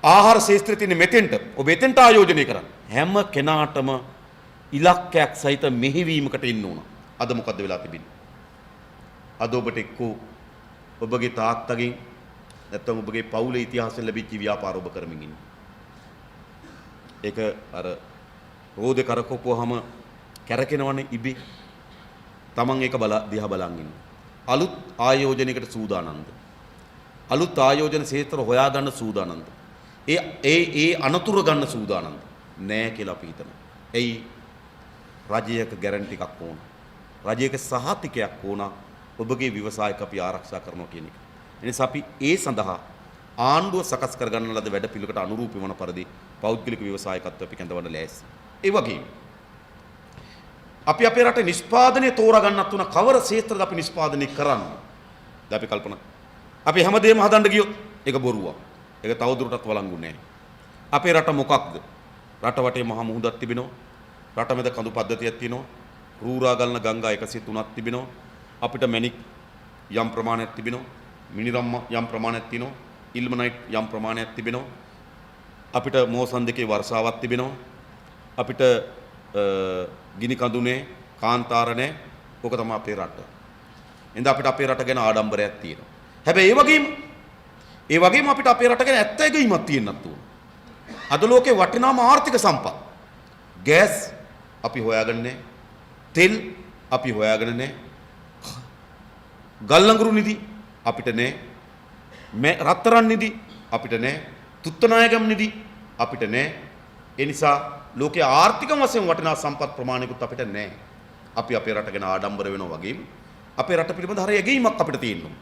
ආහාර ශාස්ත්‍රය තියෙන්නේ මෙතෙන්ට. ඔබ එතෙන්ට ආයෝජනය කරන්න. හැම කෙනාටම ඉලක්කයක් සහිත මෙහෙවීමකට ඉන්න ඕන. අද මොකද්ද වෙලා තිබෙන්නේ? අද ඔබට එක්කෝ ඔබගේ තාත්තගෙන් නැත්නම් ඔබගේ පවුලේ ඉතිහාසයෙන් ලැබිච්ච ව්‍යාපාර ඔබ කරමින් ඉන්නේ. ඒක අර රෝදේ කරකවපුවාම කැරකෙනවනේ ඉබේ. Taman ඒක දිහා බලන් ඉන්න. අලුත් ආයෝජනයකට සූදානම්ද? අලුත් ආයෝජන ක්ෂේත්‍ර හොයාගන්න සූදානම්ද? ඒ අනතුරු ගන්න සූදානම්ද? නෑ කියලා අපි හිතනවා. එයි රජයක ගැරන්ටි එකක් ඕන. රජයක සහතිකයක් ඕන. ඔබගේ ව්‍යවසායක අපි ආරක්ෂා කරනවා කියන එක. එනිසා අපි ඒ සඳහා ආණ්ඩුව සකස් කරගන්න ලද වැඩ පිළිවෙලකට අනුරූපී වන පරිදි පෞද්ගලික ව්‍යවසායකත්වය අපි කැඳවන්න ලෑස්ති. ඒ වගේම අපි අපේ රටේ නිෂ්පාදනය තෝරා ගන්නත් උන කවර ක්ෂේත්‍රද අපි නිෂ්පාදනය කරන්නේ? දැන් අපි කල්පනා. අපි හැමදේම හදන්න ගියොත් ඒක බොරුවක්. ඒක තවදුරටත් වළංගු නැහැ. අපේ රට මොකක්ද? රට වටේ මහා මුහුදක් තිබෙනවා. රට මැද කඳු පද්ධතියක් තියෙනවා. රූරා ගලන ගංගා 103ක් තිබෙනවා. අපිට මැණික් යම් ප්‍රමාණයක් තිබෙනවා. මිනිරම් යම් ප්‍රමාණයක් තියෙනවා. ඉල්මනයිට් යම් ප්‍රමාණයක් තිබෙනවා. අපිට මෝසන් දෙකේ වර්ෂාවක් තිබෙනවා. අපිට ගිනි කඳුනේ කාන්තාරනේ ඕක තමයි අපේ රට. එහෙනම් අපිට අපේ රට ගැන ආඩම්බරයක් තියෙනවා. හැබැයි ඒ වගේම අපිට අපේ රට ගැන ඇත්ත ඇගීමක් තියෙන්නත් ඕන. අද ලෝකේ වටිනාම ආර්ථික සම්පත්. ගෑස් අපි හොයාගන්නේ නැහැ. තෙල් අපි හොයාගෙන නැහැ. ගල් ලංගුරු නිදි අපිට නැහැ. රත්තරන් නිදි අපිට නැහැ. තුත්තනායගම් නිදි අපිට නැහැ. ඒ නිසා ලෝකයේ ආර්ථික වශයෙන් වටිනා සම්පත් ප්‍රමාණිකුත් අපිට නැහැ. අපි අපේ රට ගැන ආඩම්බර වෙනවා වගේම අපේ රට පිළිබඳ හරිය ඇගීමක් අපිට තියෙනවා.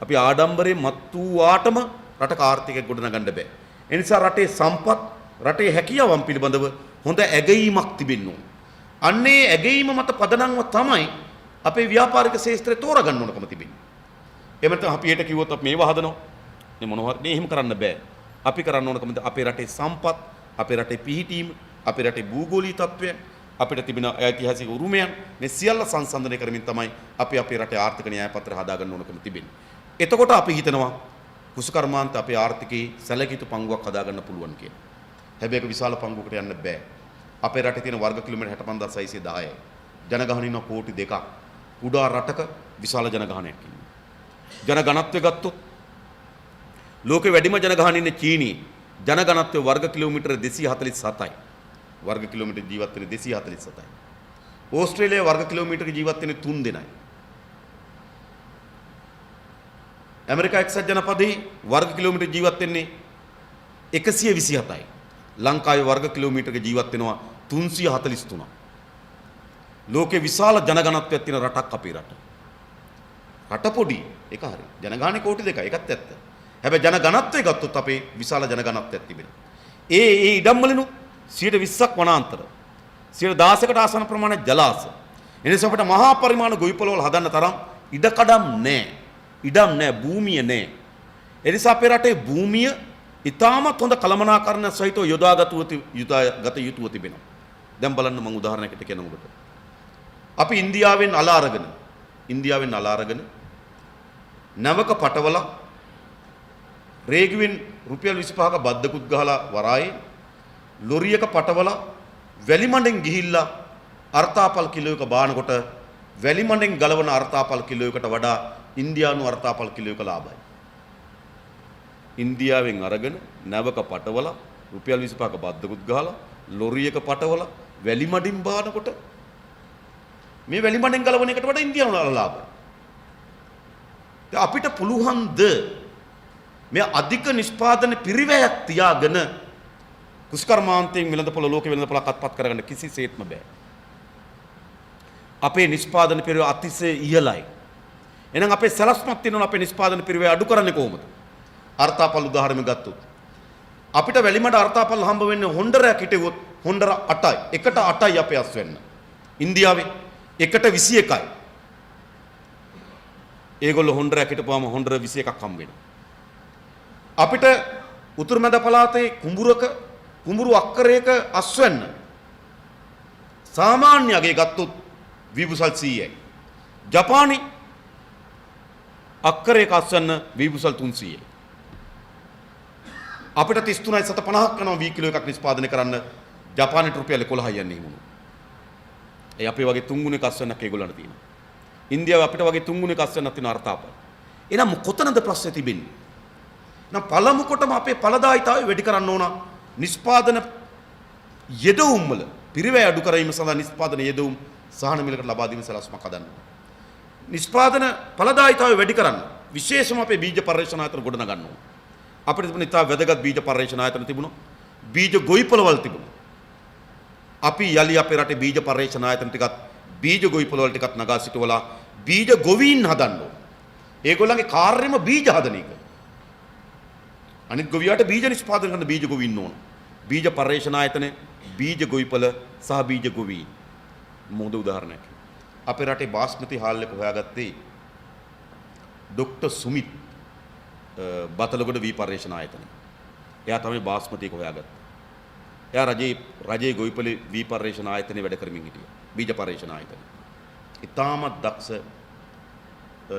අපි ආඩම්බරේ මත් වූාටම රටක ආර්ථිකය ගොඩනගන්න බෑ. ඒ නිසා රටේ සම්පත් රටේ හැකියාවන් පිළිබඳව හොඳ ඇගීමක් තිබෙන්න ඕන. අන්නේ ඇගීම මත පදනම්ව තමයි අපේ ව්‍යාපාරික ශාස්ත්‍රය තෝරගන්න ඕනකම තිබෙන්නේ. එහෙම නැත්නම් අපි ඊට කිව්වොත් අපි මේව හදනවා. මේ මොනවා හරි එහෙම කරන්න බෑ. අපි කරන්න ඕනකම අපේ රටේ සම්පත්, අපේ රටේ පිහිටීම, අපේ රටේ භූගෝලීය තත්ත්වය, අපිට තිබෙන ඓතිහාසික උරුමයන් මේ සියල්ල සංසන්දනය කරමින් තමයි අපි අපේ රටේ ආර්ථික න්‍යාය පත්‍රය හදාගන්න ඕනකම තිබෙන්නේ. එතකොට අපි හිතනවා කුසකර්මාන්ත අපේ ආර්ථිකයේ සැලකිය යුතු පංගුවක් හදාගන්න පුළුවන් කියලා. හැබැයි ඒක විශාල පංගුවකට යන්න බෑ. අපේ රටේ තියෙන වර්ග කිලෝමීටර් 65610යි. ජනගහනය ඉන්න කෝටි 2ක්. කුඩා රටක විශාල ජනගහනයක් ඉන්නවා. ජනගණත්වය ගත්තොත් ලෝකේ වැඩිම ජනගහනය ඉන්නේ චීනයේ. ජනගණත්වය වර්ග කිලෝමීටර් 247යි. වර්ග කිලෝමීටර් ජීවත් වෙන 247යි. ඕස්ට්‍රේලියාවේ වර්ග කිලෝමීටර් ජීවත් වෙන 3 දෙනයි. ඇමරිකා එක්සත් ජනපදයේ වර්ග කිලෝමීටර් ජීවත් වෙන්නේ 127යි. ලංකාවේ වර්ග කිලෝමීටරක ජීවත් වෙනවා 343ක්. ලෝකේ විශාල ජනගණත්වයක් තියෙන රටක් අපේ රට. රට පොඩි ඒක හරි. ජනගහනය කෝටි 2යි ඒකත් ඇත්ත. හැබැයි ජනගණත්වය ගත්තොත් අපේ විශාල ජනගණත්වයක් තිබෙනවා. ඒ ඉඩම් වලිනු 20%ක් වනාන්තර. 16කට ආසන ප්‍රමාණයක් ජලාශ. එනිසා අපිට මහා පරිමාණ ගොවිපළ වල හදන්න තරම් ඉඩකඩම් නැහැ. ඉඩම් නැහැ, භූමිය නැහැ. එනිසා අපේ රටේ භූමිය ඉතාමත් හොඳ කළමනාකරණ සහිතව යොදාගත යුතුව තිබෙනවා. දැන් බලන්න මම උදාහරණයකට කියනකොට අපි ඉන්දියාවෙන් අල අරගෙන නවක පටවල රේගුවෙන් රුපියල් 25ක බද්දකුත් ගහලා වරායේ ලොරියක පටවල වැලිමඬෙන් ගිහිල්ලා අර්තාපල් කිලෝ එක බානකොට වැලිමඬෙන් ගලවන අර්තාපල් කිලෝ එකට වඩා ඉන්දියානු අර්තාපල් කිලෝ එක ලාභයි. ඉන්දියාවෙන් අරගෙන නැවක පටවල රුපියල් 25ක බද්දකුත් ගහලා ලොරියක පටවල වැලිමඩින් බානකොට මේ වැලිමඩෙන් ගලවන එකට වඩා ඉන්දියානු ලාභයි. අපිට පුළුවන්ද මේ අධික නිෂ්පාදන පිරිවැයක් තියාගෙන කුෂ්කර්මාන්තයෙන් වෙළඳපොළ ලෝකේ වෙළඳපොළක් අත්පත් කරගන්න කිසිසේත්ම බෑ. අපේ නිෂ්පාදන පිරිවැය අතිශය ඉහළයි. එහෙනම් අපේ සලස්මක් තියෙනවා අපේ නිෂ්පාදන පිරිවැය අඩු කරන්නේ කොහොමද? අර්තාපල් උදාහරණයක් ගත්තොත් අපිට වැලිමඩ අර්තාපල් හම්බ වෙන්නේ හොන්ඩරයක් හිටෙවොත් හොන්ඩර 8යි. එකට 8යි අපේ අස් වෙන්න. ඉන්දියාවේ එකට 21යි. ඒගොල්ලෝ හොන්ඩරයක් හිටපුවාම හොන්ඩර 21ක් හම්බ වෙනවා. අපිට උතුරු මැද පළාතේ කුඹුරු අක්කරයක අස් වෙන්න සාමාන්‍ය අගේ ගත්තොත් විබුසල් 100යි. ජපානයේ අක්කරයක අස් වෙන්න විබුසල් 300යි. අපිට 33.50ක් කරනවා වී කිලෝ එකක් නිෂ්පාදනය කරන්න ජපානයේ රුපියල් 11යි යන්නේ මොනවා. ඒ අපේ වගේ තුන්ගුණේ කස් වෙනක් ඒගොල්ලන්ට තියෙනවා. ඉන්දියාව අපිට වගේ තුන්ගුණේ කස් වෙනක් තියෙන අර්ථාපල. එහෙනම් කොතනද ප්‍රශ්නේ තිබෙන්නේ? නම් පළමු කොටම අපේ ඵලදායීතාවය වැඩි කරන්න ඕන නිෂ්පාදන යෙදවුම් වල පිරිවැය අඩු කිරීම සඳහා නිෂ්පාදන යෙදවුම් සහන මිලකට ලබා දීම සලස්මක් හදන්න. නිෂ්පාදන ඵලදායීතාවය වැඩි කරන්න විශේෂම අපේ බීජ පර්යේෂණ ආයතන ගොඩ නගන්න ඕන. අපිට තිබුණ ඉතා වැදගත් බීජ පර්යේෂණ ආයතන තිබුණා. බීජ ගොවිපළවල් තිබුණා. අපි යලි අපේ රටේ බීජ පර්යේෂණ ආයතන ටිකත් බීජ ගොවිපළවල් ටිකත් නගා සිටවලා බීජ ගොවීන් හදන්න ඕන. ඒගොල්ලන්ගේ කාර්යම බීජ හදන එක. අනිත් ගොවියාට බීජ නිෂ්පාදනය කරන බීජ ගොවීන් ඕන. බීජ පර්යේෂණ ආයතනේ බීජ ගොවිපළ සහ බීජ ගොවීන්. මොකද උදාහරණයක්. අපේ රටේ බාස්මති හාල් එක හොයාගත්තේ ඩොක්ටර් සුමිත් බතලගොඩ වී පර්යේෂණ ආයතන. එයා තමයි බාස්මති එක හොයාගත්තේ. එයා රජයේ ගොවිපළ වී පර්යේෂණ ආයතනයේ වැඩ කරමින් හිටියා. බීජ පර්යේෂණ ආයතනය. ඉතාමත් දක්ෂ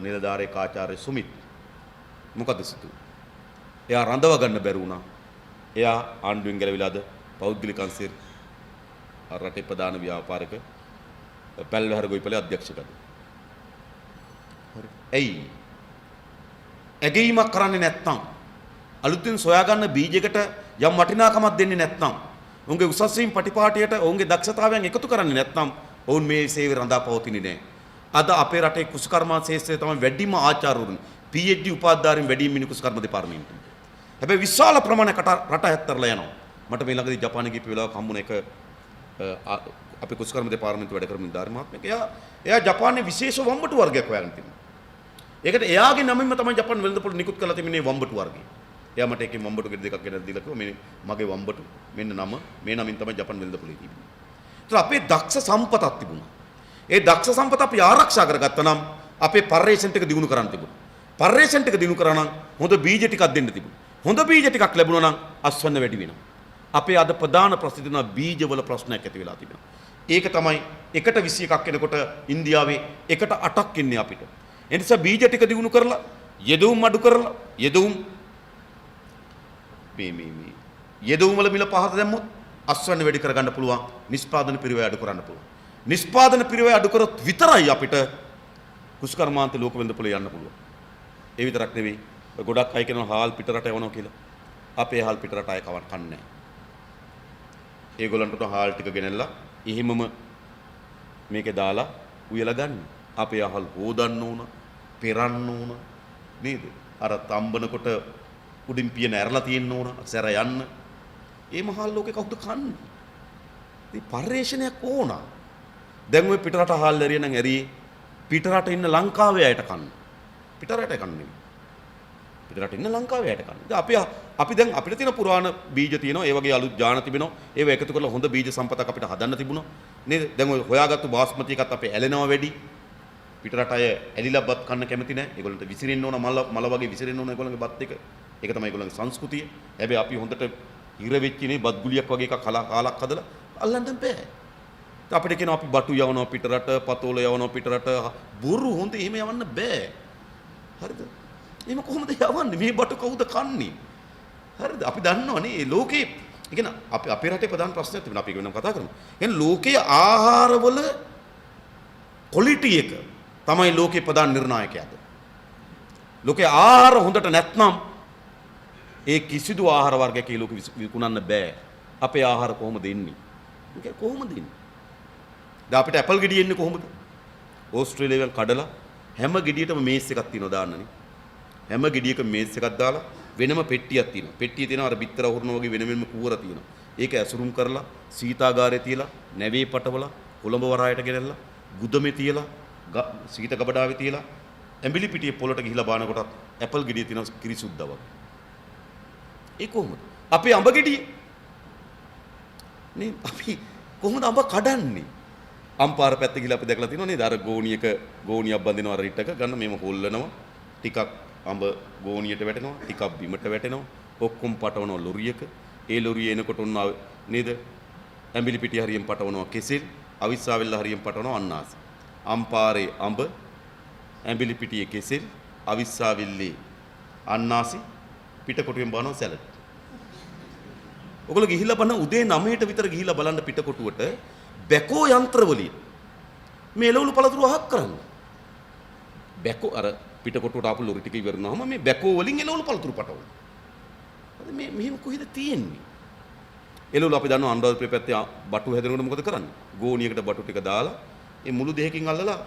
නිලධාරී කාචාර්ය සුමිත් මොකද සිතුවේ? එයා රඳව ගන්න බැරි වුණා. එයා ආණ්ඩුවෙන් ගැලවිලාද පෞද්ගලික අංශයේ රටේ ප්‍රධාන ව්‍යාපාරික පැල්වැහර ගොවිපළේ අධ්‍යක්ෂකද. හරි. ඇයි? ඇගීමක් කරන්නේ නැත්නම් අලුතින් සොයාගන්න බීජයකට යම් වටිනාකමක් දෙන්නේ නැත්නම් ඔවුන්ගේ උසස් වීම පටිපාටියට ඔවුන්ගේ දක්ෂතාවයන් එකතු කරන්නේ නැත්නම් ඔවුන් මේ සේවය රඳා පවතින්නේ නැහැ. අද අපේ රටේ කුසකර්ම ශාස්ත්‍රයේ තමයි වැඩිම ආචාර්යවරුන් PhD උපාධිධාරීන් වැඩිම ඉන්නේ කුසකර්ම දෙපාර්තමේන්තුවේ. හැබැයි විශාල ප්‍රමාණයකට රට හැත්තරලා යනවා. මට මේ ළඟදී ජපානයේ ගිය වෙලාවක හම්බුන එක අපේ කුසකර්ම දෙපාර්තමේන්තුව වැඩ කරමින් ධාරි මහත්මයෙක්. එයා ජපානයේ විශේෂ වම්බටු වර්ගයක් හොයාගෙන තිබුණා. ඒකට එයාගේ නමින්ම තමයි ජපාන් වෙළඳපොළ නිකුත් කරලා තිබෙන්නේ වම්බටු වර්ගය. එයා මට එකකින් වම්බටු ගෙඩි දෙකක් ගෙනත් දීලා කිව්වා මේ මගේ වම්බටු මෙන්න නම මේ නමින් තමයි ජපාන් වෙළඳපොළේ තිබෙන්නේ. ඒත් අපේ දක්ෂ සම්පතක් තිබුණා. ඒ දක්ෂ සම්පත අපි ආරක්ෂා කරගත්තා නම් අපේ පර්යේෂණ ටික දිනු කරන්න තිබුණා. පර්යේෂණ ටික දිනු කරා නම් හොඳ බීජ ටිකක් දෙන්න තිබුණා. හොඳ බීජ ටිකක් ලැබුණා නම් අස්වැන්න වැඩි වෙනවා. අපේ අද ප්‍රධාන ප්‍රශ්නේ තියෙනවා බීජවල ප්‍රශ්නයක් ඇති වෙලා තිබෙනවා. ඒක තමයි 1:21ක් එනකොට ඉන්දියාවේ 1:8ක් ඉන්නේ අපිට. ඒ නිසා බීජ ටික දිනු කරලා යෙදවුම් අඩු කරලා යෙදවුම් යෙදවුම් වල මිල පහත දැම්මොත් අස්වැන්න වැඩි කරගන්න පුළුවන්. නිෂ්පාදන පිරිවැය අඩු කරන්න පුළුවන්. නිෂ්පාදන පිරිවැය අඩු කරොත් විතරයි අපිට කුෂ්කර්මාන්ත ලෝක වෙළඳපොළේ යන්න පුළුවන්. ඒ විතරක් නෙවෙයි ගොඩක් අය කියනවා හාල් පිටරට යවනවා කියලා. අපේ හාල් පිටරට අය කන්නේ නැහැ. ඒගොල්ලන්ට හාල් ටික ගෙනල්ලා එහෙමම මේකේ දාලා උයලා ගන්න. අපේ අහල් හොදන්න ඕන, පෙරන්න ඕන නේද? අර තම්බනකොට උඩින් පියන ඇරලා තියෙන්න ඕන, සැර යන්න. ඒ මහල් ලෝකේ කවුද කන්නේ? ඉතින් පරිශ්‍රණයක් ඕන. දැන් ඔය පිටරට හාල් ඇරිය නම් ඇරියේ පිටරට ඉන්න ලංකාවේ අයට කන්න. පිටරට කන්නේ. පිටරට ඉන්න ලංකාවේ අයට කන්න. අපි දැන් අපිට තියෙන පුරාණ බීජ තියෙනවා. ඒ වගේ අලුත් ජාන තිබෙනවා. ඒව එකතු කරලා හොඳ බීජ සම්පතක් අපිට හදන්න තිබුණා. නේද? දැන් ඔය හොයාගත්තු බාස්මති එකත් අපේ ඇලෙනවා වැඩි. පිටරට අය ඇලිලා බත් කන්න කැමති නැහැ. ඒගොල්ලන්ට විසිරෙන්න ඕන මල වගේ විසිරෙන්න ඕන ඒගොල්ලන්ගේ බත් එක. ඒක තමයි ඒගොල්ලන්ගේ සංස්කෘතිය. හැබැයි අපි හොඳට ඉර වෙච්ච නේ බත් ගුලියක් වගේ එකක් කාලක් හදලා අල්ලන්න බෑ. අපිට කියනවා අපි බටු යවනවා පිටරට, පතෝල යවනවා පිටරට. බොරු හොඳ එහෙම යවන්න බෑ. හරිද? එහෙම කොහොමද යවන්නේ? මේ බටු කවුද කන්නේ? හරිද? අපි දන්නවනේ මේ ලෝකේ ඉගෙන අපේ රටේ ප්‍රධාන ප්‍රශ්නයක් තිබුණා. අපි වෙනම කතා කරමු. එහෙනම් ලෝකයේ ආහාරවල ක්වොලිටි එක තමයි ලෝකේ ප්‍රධාන නිර්ණායකයාද. ලෝකේ ආහාර හොඳට නැත්නම් ඒ කිසිදු ආහාර වර්ගයක ලෝකෙ විකුණන්න බෑ. අපේ ආහාර කොහොමද එන්නේ? ඒක කොහොමද එන්නේ? දැන් අපිට ඇපල් ගෙඩිය එන්නේ කොහොමද? ඕස්ට්‍රේලියාවෙන් කඩලා හැම ගෙඩියටම මේස් එකක් තියෙනවා දාන්නනේ. හැම ගෙඩියකම මේස් එකක් දාලා වෙනම පෙට්ටියක් තියෙනවා. පෙට්ටිය තියෙනවා අර බිත්තර වහුරන වගේ වෙනම කූර තියෙනවා. ඒක ඇසුරුම් කරලා සීතාගාරේ තියලා නැවේ පටවලා කොළඹ වරායට ගෙනල්ලා ගුදමේ තියලා සීත ගබඩාවේ තියලා ඇඹිලි පිටියේ පොළට ගිහිලා බාන කොටත් ඇපල් ගෙඩිය තියෙනවා කිරිසුද්දා වගේ. ඒ කොහොමද? අපේ අඹ ගෙඩිය නේ අපි කොහොමද අඹ කඩන්නේ? අම්පාර පැත්තේ ගිහලා අපි දැකලා තියෙනවා නේද? අර ගෝණියක් බඳිනවා අර රිට්ටක ගන්න මේව හොල්ලනවා. ටිකක් අඹ ගෝණියට වැටෙනවා, ටිකක් බිමට වැටෙනවා. ඔක්කොම පටවනවා ලොරියක. ඒ ලොරිය එනකොට උන්න නේද? ඇඹිලි පිටිය හරියෙන් පටවනවා කෙසෙල්, අවිස්සාවෙල්ල හරියෙන් පටවනවා අන්නාසි. අම්පාරේ අඹ, ඇඹිලි පිටියේ කෙසෙල්, අවිස්සාවෙල්ලේ අන්නාසි, පිටකොටුවෙන් බානවා සැලඩ්. ඔයගොල්ලෝ ගිහිල්ලා බලන්න උදේ 9ට විතර ගිහිල්ලා බලන්න පිටකොටුවට බැකෝ යන්ත්‍රවලින් මේ එළවලු පළතුරු අහක් කරන්නේ. බැකෝ අර පිටකොටුවට ආපු ලොරි ටික ඉවරනවාම මේ බැකෝ වලින් එළවලු පළතුරු පටවනවා. හරි මේ මෙහෙම කොහෙද තියෙන්නේ? එළවලු අපි දන්නවා අනුරාධපුර පැත්තේ බටු හැදෙනකොට මොකද කරන්නේ? ගෝණියකට බටු ටික දාලා ඒ මුළු දෙහකින් අල්ලලා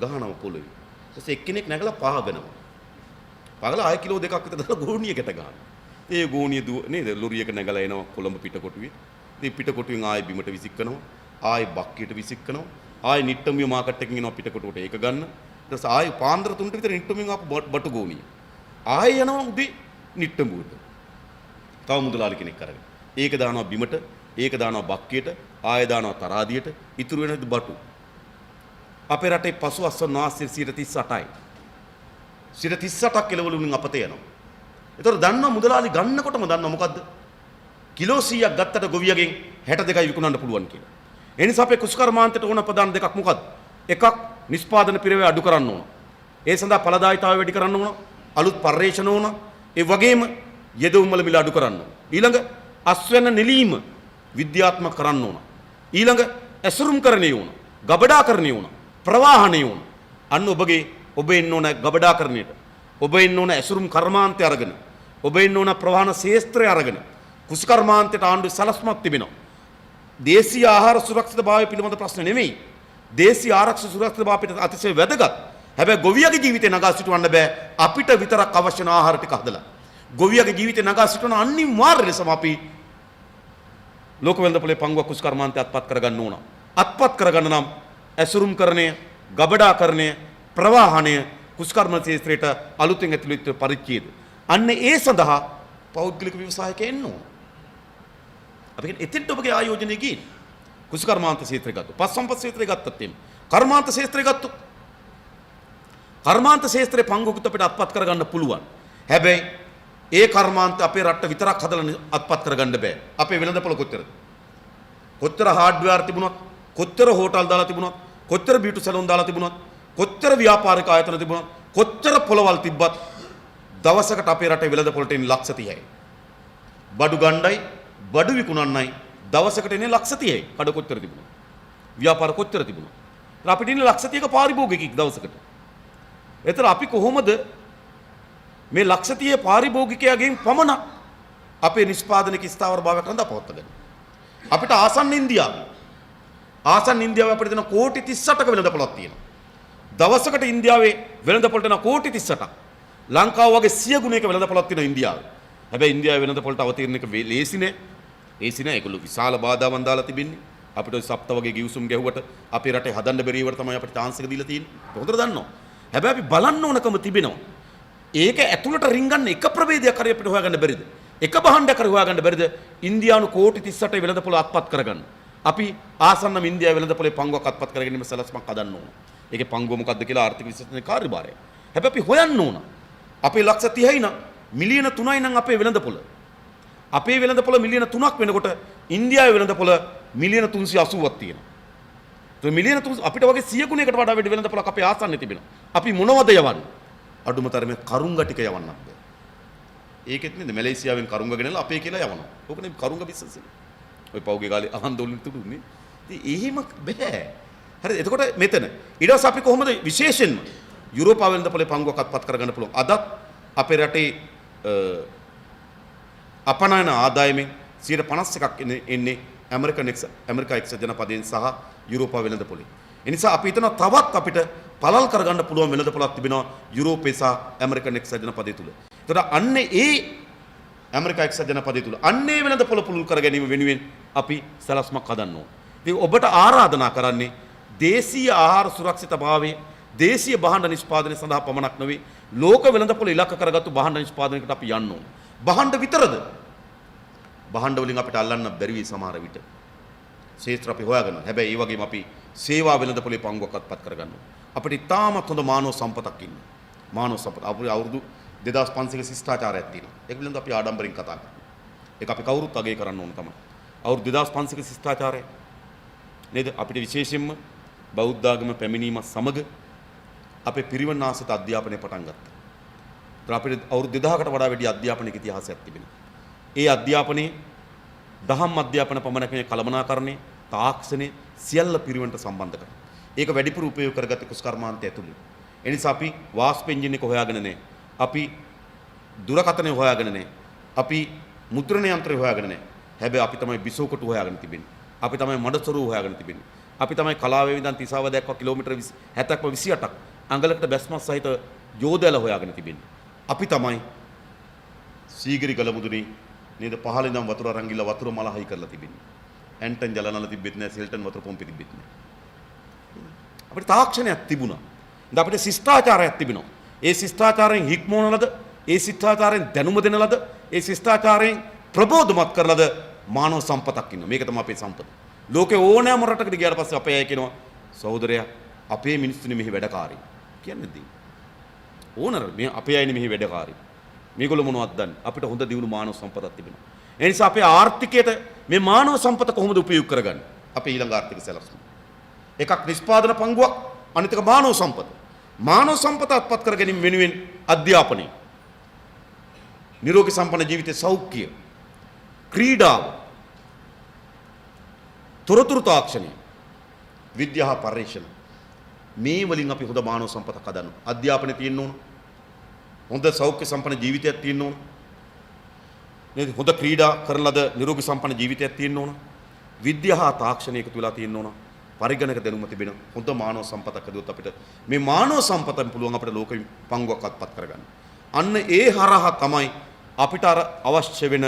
ගහනවා පොළොවේ. ඊට පස්සේ එක්කෙනෙක් නැගලා පාගනවා. පාගලා ආයෙ කිලෝ දෙකක් විතර දාලා ගෝණියකට ගහනවා. ඒ ගෝණිය නේද ලොරියක නැගලා එනවා කොළඹ පිටකොටුවේ. ඉතින් පිටකොටුවෙන් ආයෙ බිමට විසිකනවා. ආයෙ බක්කියට විසිකනවා. ආයෙ නිට්ටමිය මාකට් එකකින් එනවා පිටකොටුවට ඒක ගන්න. ඊට පස්සේ ආයෙ පාන්දර 3ට විතර නිට්ටමියෙන් ආපු බටු ගෝණිය. ආයෙ යනවා උදේ නිට්ටඹුවට. තව මුදලාලි කෙනෙක් අරගෙන. ඒක දානවා බිමට, ඒක දානවා බක්කියට, ආයෙ දානවා තරාදියට, ඉතුරු වෙන බටු. අපේ රටේ පසු අස්වැන්න වාසය 38යි. 38ක් එළවලු වලින් අපතේ යනවා. ඒතර දන්නවා මුදලාලි ගන්නකොටම දන්නවා මොකද්ද? කිලෝ 100ක් ගත්තට ගොවියගෙන් 62යි විකුණන්න පුළුවන් කියලා. ඒ නිසා අපේ කුෂ්කර්මාන්තයට ඕන ප්‍රධාන දෙකක් මොකක්ද? එකක් නිෂ්පාදන පිරවැය අඩු කරන්න ඕන. ඒ සඳහා ඵලදායීතාවය වැඩි කරන්න ඕන. අලුත් පර්යේෂණ ඕන. ඒ වගේම යෙදවුම් වල මිල අඩු කරන්න ඕන. ඊළඟ අස්වැන්න නෙලීම විද්‍යාත්මක කරන්න ඕන. ඊළඟ ඇසුරුම් කරණය ඕන. ගබඩාකරණය ඕන. ප්‍රවාහණය ඕන. අන්න ඔබ එන්න ඕන ගබඩාකරණයට. ඔබ එන්න ඕන ඇසුරුම් කර්මාන්තය අරගෙන. ඔබ එන්න ඕන ප්‍රවාහන ශේස්ත්‍රය අරගෙන. කුෂ්කර්මාන්තයට ආණ්ඩුවේ සලස්මක් තිබෙනවා. දේශීය ආහාර සුරක්ෂිතභාවය පිළිබඳ ප්‍රශ්න නෙමෙයි. දේශීය ආරක්ෂක සුරක්ෂිතභාවය අපිට අතිශය වැදගත්. හැබැයි ගොවියගේ ජීවිතේ නගා සිටවන්න බෑ. අපිට විතරක් අවශ්‍ය ආහාර ටික හදලා. ගොවියගේ ජීවිතේ නගා සිටවන අනිවාර්ය ලෙසම අපි ලෝක වෙළඳපොලේ පංගුවක් කුෂ්කර්මාන්තය අත්පත් කරගන්න ඕන. අත්පත් කරගන්න නම් ඇසුරුම්කරණය, ගබඩාකරණය, ප්‍රවාහණය කුෂ්කර්ම ක්ෂේත්‍රයට අලුතෙන් ඇතුළු වෙච්ච පරිච්ඡේද. අන්න ඒ සඳහා පෞද්ගලික ව්‍යවසායකයෙක් එන්න ඕන. අපි කියන්නේ එතෙන්ට ඔබගේ ආයෝජනය ගිහින් කුෂ්කර්මාන්ත ක්ෂේත්‍රය ගත්තොත්, පස්සම්පත් ක්ෂේත්‍රය ගත්තත් එimhe. කර්මාන්ත ක්ෂේත්‍රය ගත්තොත් කර්මාන්ත ක්ෂේත්‍රයේ පංගුවකුත් අපිට අත්පත් කරගන්න පුළුවන්. හැබැයි ඒ කර්මාන්ත අපේ රට විතරක් හදලා අත්පත් කරගන්න බෑ. අපේ වෙළඳපොළ කොච්චරද? කොච්චර හાર્ඩ්වෙයාර් තිබුණත්, කොච්චර හෝටල් දාලා තිබුණත්, කොච්චර බියුටි සැලොන් දාලා තිබුණත්, කොච්චර ව්‍යාපාරික ආයතන තිබුණත්, කොච්චර පොළවල් තිබ්බත් දවසකට අපේ රටේ වෙළඳපොළට එන්නේ ලක්ෂ 30යි. බඩු ගණ්ඩයි, බඩු විකුණන්නයි දවසකට එන්නේ ලක්ෂ 30යි. කඩ කොච්චර තිබුණා? ව්‍යාපාර කොච්චර තිබුණා? අපිට ඉන්නේ ලක්ෂ 30ක පාරිභෝගිකෙක් දවසකට. එතන අපි කොහොමද මේ ලක්ෂ 30 පාරිභෝගිකයාගෙන් පමණක් අපේ නිෂ්පාදනික ස්ථාවර භාවයක් රඳා පවත්වාගන්නේ? අපිට ආසන්න ඉන්දියාවේ අපිට දෙන කෝටි 38ක වෙළඳපොළක් තියෙනවා. දවසකට ඉන්දියාවේ වෙළඳපොළට එන කෝටි 38ක්. ලංකාව වගේ 100 ගුණයක වෙළඳපොළක් තියෙනවා ඉන්දියාවේ. හැබැයි ඉන්දියාවේ වෙළඳපොළට අවතීර්ණ එක ලේසි නෑ. ඒගොල්ලෝ විශාල බාධාවන් දාලා තිබෙන්නේ. අපිට සප්ත වගේ ගිවිසුම් ගැහුවට අපේ රටේ හදන්න බැරි ඒවට තමයි අපිට chance එක දීලා තියෙන්නේ. හොඳට දන්නවා. හැබැයි අපි බලන්න ඕනකම තිබෙනවා. ඒක ඇතුළට රින්ගන්න එක ප්‍රවේදයක් හරි අපිට හොයාගන්න බැරිද? එක භාණ්ඩයක් හරි හොයාගන්න බැරිද? ඉන්දියානු කෝටි 38 වෙළඳපොළ අත්පත් කරගන්න. අපි ආසන්නම ඉන්දියාවේ වෙළඳපොළේ පංගුවක් අත්පත් කරගැනීම සලස්මක් හදන්න ඕන. ඒකේ පංගුව මොකද්ද කියලා ආර්ථික විශේෂඥ කාර්යභාරය. හැබැයි අපි හොයන්න ඕන. අපේ ලක්ෂ 30යි නම් මිලියන 3යි නම් අපේ වෙළඳපොළ. අපේ වෙළඳපොළ මිලියන 3ක් වෙනකොට ඉන්දියාවේ වෙළඳපොළ මිලියන 380ක් තියෙනවා. ඒ මිලියන 3 අපිට වගේ 100 ගුණයකට වඩා වැඩි වෙළඳපොළක් අපේ ආසන්නයේ තිබෙනවා. අපි මොනවද යවන්නේ? අඩුම තරමේ කරුංග ටික යවන්නත් බෑ. ඒකෙත් නේද මැලේසියාවෙන් කරුංග ගෙනල්ලා අපේ කියලා යවනවා. ඕක නේ කරුංග බිස්නස් එක. ඔය පෞගේ කාලේ ආන්දෝලන තුඩුන්නේ. ඉතින් එහෙම බෑ. හරිද? එතකොට මෙතන ඊට පස්සේ අපි කොහොමද විශේෂයෙන්ම යුරෝපා වෙළඳපොලේ පංගුවක් අත්පත් කරගන්න පුළුවන්? අදත් අපේ රටේ අපනයන ආදායමෙන් 51ක් එන්නේ ඇමරිකා එක්සත් ජනපදයෙන් සහ යුරෝපා වෙළඳපොලේ. ඒ නිසා අපි හිතනවා තවත් අපිට පළල් කරගන්න පුළුවන් වෙළඳපොළක් තිබෙනවා යුරෝපේ සහ ඇමරිකන් එක්සත් ජනපදයේ තුල. ඒතර අන්නේ ඒ ඇමරිකා එක්සත් ජනපදයේ තුල අන්නේ වෙළඳපොළ පුළුල් කර ගැනීම වෙනුවෙන් අපි සලස්මක් හදන්න ඕන. ඉතින් ඔබට ආරාධනා කරන්නේ දේශීය ආහාර සුරක්ෂිතභාවයේ දේශීය භාණ්ඩ නිෂ්පාදනය සඳහා පමණක් නොවේ ලෝක වෙළඳපොළ ඉලක්ක කරගත්තු භාණ්ඩ නිෂ්පාදනයකට අපි යන්න ඕන. භාණ්ඩ විතරද? භාණ්ඩ වලින් අපිට අල්ලන්න බැරි වෙයි සමහර විට. ශේත්‍ර අපි හොයාගන්නවා. හැබැයි ඒ වගේම අපි සේවා වෙළඳපොලේ පංගුවක් අත්පත් කරගන්නවා. අපිට ඉතාමත් හොඳ මානව සම්පතක් ඉන්නවා. මානව සම්පත අපේ අවුරුදු 2500ක ශිෂ්ටාචාරයක් තියෙනවා. ඒක පිළිබඳව අපි ආඩම්බරෙන් කතා කරනවා. ඒක අපි කවුරුත් අගය කරන්න ඕන තමයි. අවුරුදු 2500ක ශිෂ්ටාචාරය නේද? අපිට විශේෂයෙන්ම බෞද්ධ ආගම පැමිණීමත් සමග අපේ පිරිවෙන් ආශ්‍රිත අධ්‍යාපනය පටන් ගත්තා. ඒත් අපිට අවුරුදු 2000කට වඩා වැඩි අධ්‍යාපනික ඉතිහාසයක් තිබෙනවා. ඒ අධ්‍යාපනයේ දහම් අධ්‍යාපන පමණක් නෙවෙයි කළමනාකරණය, තාක්ෂණය සියල්ල පිරිවෙන්ට සම්බන්ධ කරනවා. ඒක වැඩිපුර උපයෝග කරගත්තේ කුෂ්කර්මාන්තය ඇතුළේ. ඒ නිසා අපි වාස්ප එන්ජින් එක හොයාගෙන නැහැ. අපි දුරකථනය හොයාගෙන නැහැ. අපි මුද්‍රණ යන්ත්‍රය හොයාගෙන නැහැ. හැබැයි අපි තමයි බිසෝකොටු හොයාගෙන තිබෙන්නේ. අපි තමයි මඩසොරුව හොයාගෙන තිබෙන්නේ. අපි තමයි කලාවේ ඉඳන් තිසාව දක්වා කිලෝමීටර් 70ක්ම 28ක් අඟලකට බැස්මත් සහිත යෝධයල හොයාගෙන තිබෙන්නේ. අපි තමයි සීගිරි ගලමුදුනේ නේද පහළ ඉඳන් වතුර අරන් ගිහලා වතුර මලහයි කරලා තිබෙන්නේ. ඇන්ටන් ජලනල තිබෙත් නැහැ, සෙල්ටන් වතුර පොම්පේ තිබෙත් නැහැ. අපිට තාක්ෂණයක් තිබුණා. ඉතින් අපිට ශිෂ්ටාචාරයක් තිබෙනවා. ඒ ශිෂ්ටාචාරයෙන් හික්මවන ලද, ඒ ශිෂ්ටාචාරයෙන් දැනුම දෙන ලද, ඒ ශිෂ්ටාචාරයෙන් ප්‍රබෝධමත් කරන ලද මානව සම්පතක් ඉන්නවා. මේක තමයි අපේ සම්පත. ලෝකේ ඕනෑම රටකට ගියාට පස්සේ අපේ අය කියනවා සහෝදරයා අපේ මිනිස්සුනේ මෙහි වැඩකාරී. කියන්නේ දෙයි. ඕනර මේ අපේ අයනේ මෙහි වැඩකාරී. මේගොල්ලෝ මොනවද දන්නේ? අපිට හොඳ දියුණු මානව සම්පතක් තිබෙනවා. ඒ නිසා අපේ ආර්ථිකයට මේ මානව සම්පත කොහොමද උපයෝග කරගන්නේ? අපේ ඊළඟ ආර්ථික සැලැස්ම. එකක් නිෂ්පාදන පංගුවක්, අනිත් එක මානව සම්පත. මානව සම්පත අත්පත් කර ගැනීම වෙනුවෙන් අධ්‍යාපනය, නිරෝගී සම්පන්න ජීවිතයේ සෞඛ්‍ය, ක්‍රීඩාව, තොරතුරු තාක්ෂණය, විද්‍යාව පර්යේෂණ, මේ වලින් අපි හොඳ මානව සම්පතක් හදන්න. අධ්‍යාපනය තියෙන්න ඕන. හොඳ සෞඛ්‍ය සම්පන්න ජීවිතයක් තියෙන්න ඕන. නේද? හොඳ ක්‍රීඩා කරන ලද නිරෝගී සම්පන්න ජීවිතයක් තියෙන්න ඕන. විද්‍යාව තාක්ෂණය එකතු වෙලා තියෙන්න ඕන. පරිගණක දැනුම තිබෙන හොඳ මානව සම්පතක් හදුවොත් අපිට මේ මානව සම්පතෙන් පුළුවන් අපිට ලෝක පංගුවක් අත්පත් කරගන්න. අන්න ඒ හරහා තමයි අපිට අර අවශ්‍ය වෙන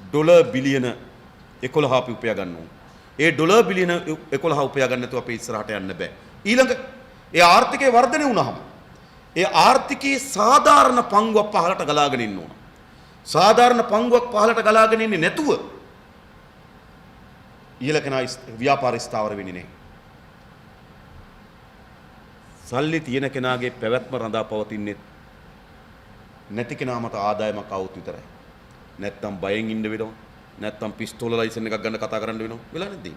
ඩොලර් බිලියන 11 අපි උපයා ගන්න ඕන. ඒ ඩොලර් බිලියන 11 උපයා ගන්න නැතුව අපි ඉස්සරහට යන්න බෑ. ඊළඟ ඒ ආර්ථිකයේ වර්ධනය වුණාම ඒ ආර්ථිකයේ සාධාරණ පංගුවක් පහළට ගලාගෙන ඉන්න ඕන. සාධාරණ පංගුවක් පහළට ගලාගෙන ඉන්නේ නැතුව ඉහළ කෙනා ව්‍යාපාර ස්ථාවර වෙන්නේ නැහැ. සල්ලි තියෙන කෙනාගේ පැවැත්ම රඳා පවතින්නේ නැති කෙනා මත ආදායමක් આવුත් විතරයි. නැත්තම් බයෙන් ඉන්න වෙනවා. නැත්තම් පිස්තෝල ලයිසන් එකක් ගන්න කතා කරන්න වෙනවා. වෙලා නැද්ද?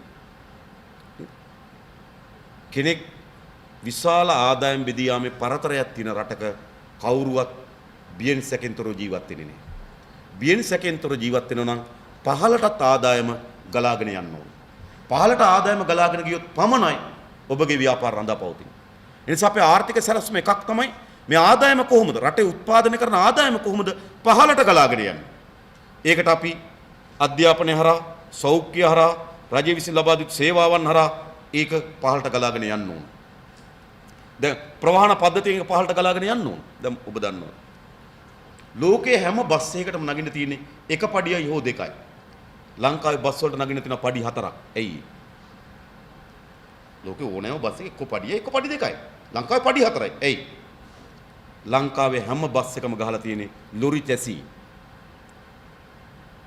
කෙනෙක් විශාල ආදායම් බෙදී යාමේ පරතරයක් තියෙන රටක කවුරුවත් බියෙන් සැකෙන්තර ජීවත් වෙන්නේ නැහැ. බියෙන් සැකෙන්තර ජීවත් වෙනවා නම් පහළටත් ආදායම ගලාගෙන යන්න ඕන. පහළට ආදායම ගලාගෙන ගියොත් පමණයි ඔබගේ ව්‍යාපාර රඳා පවතින්නේ. ඒ නිසා අපේ ආර්ථික සැලැස්ම එකක් තමයි මේ ආදායම කොහොමද රටේ උත්පාදනය කරන ආදායම කොහොමද පහළට ගලාගෙන යන්නේ. ඒකට අපි අධ්‍යාපනය හරහා, සෞඛ්‍ය හරහා, රජය විසින් ලබා දුන් සේවාවන් හරහා ඒක පහළට ගලාගෙන යන්න ඕන. දැන් ප්‍රවාහන පද්ධතියෙන් පහළට ගලාගෙන යන්න ඕන. දැන් ඔබ දන්නවා. ලෝකයේ හැම බස් එකකටම නගින්න තියෙන්නේ එක පඩියයි හෝ දෙකයි. ලංකාවේ බස් වලට නගින්න තියෙන පඩි 4ක්. ඇයි? ලෝකේ ඕනෑම බස් එකක එක පඩියයි එක පඩි දෙකයි. ලංකාවේ පඩි 4යි. ඇයි? ලංකාවේ හැම බස් එකම ගහලා තියෙන්නේ lorry chassis.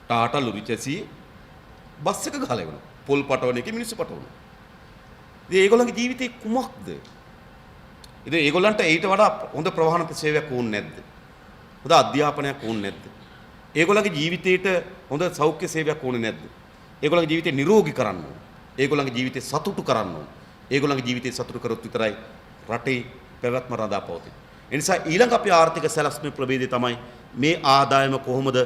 Tata lorry chassis bus එක ගහලා ඉවරනවා. පොල් පටවන එකේ මිනිස්සු පටවනවා. ඉතින් ඒගොල්ලන්ගේ ජීවිතේ කුමක්ද? ඉතින් ඒගොල්ලන්ට ඊට වඩා හොඳ ප්‍රවාහන සේවයක් ඕනේ නැද්ද? හොඳ අධ්‍යාපනයක් ඕනේ නැද්ද? ඒගොල්ලන්ගේ ජීවිතේට හොඳ සෞඛ්‍ය සේවයක් ඕනේ නැද්ද? ඒගොල්ලන්ගේ ජීවිතේ නිරෝගී කරන්න ඕනේ. ඒගොල්ලන්ගේ ජීවිතේ සතුටු කරන්න ඕනේ. ඒගොල්ලන්ගේ ජීවිතේ සතුටු කරොත් විතරයි රටේ පැවැත්ම රඳා පවතින්නේ. ඒ නිසා ඊළඟ අපේ ආර්ථික සැලැස්මේ ප්‍රභේදය තමයි මේ ආදායම කොහොමද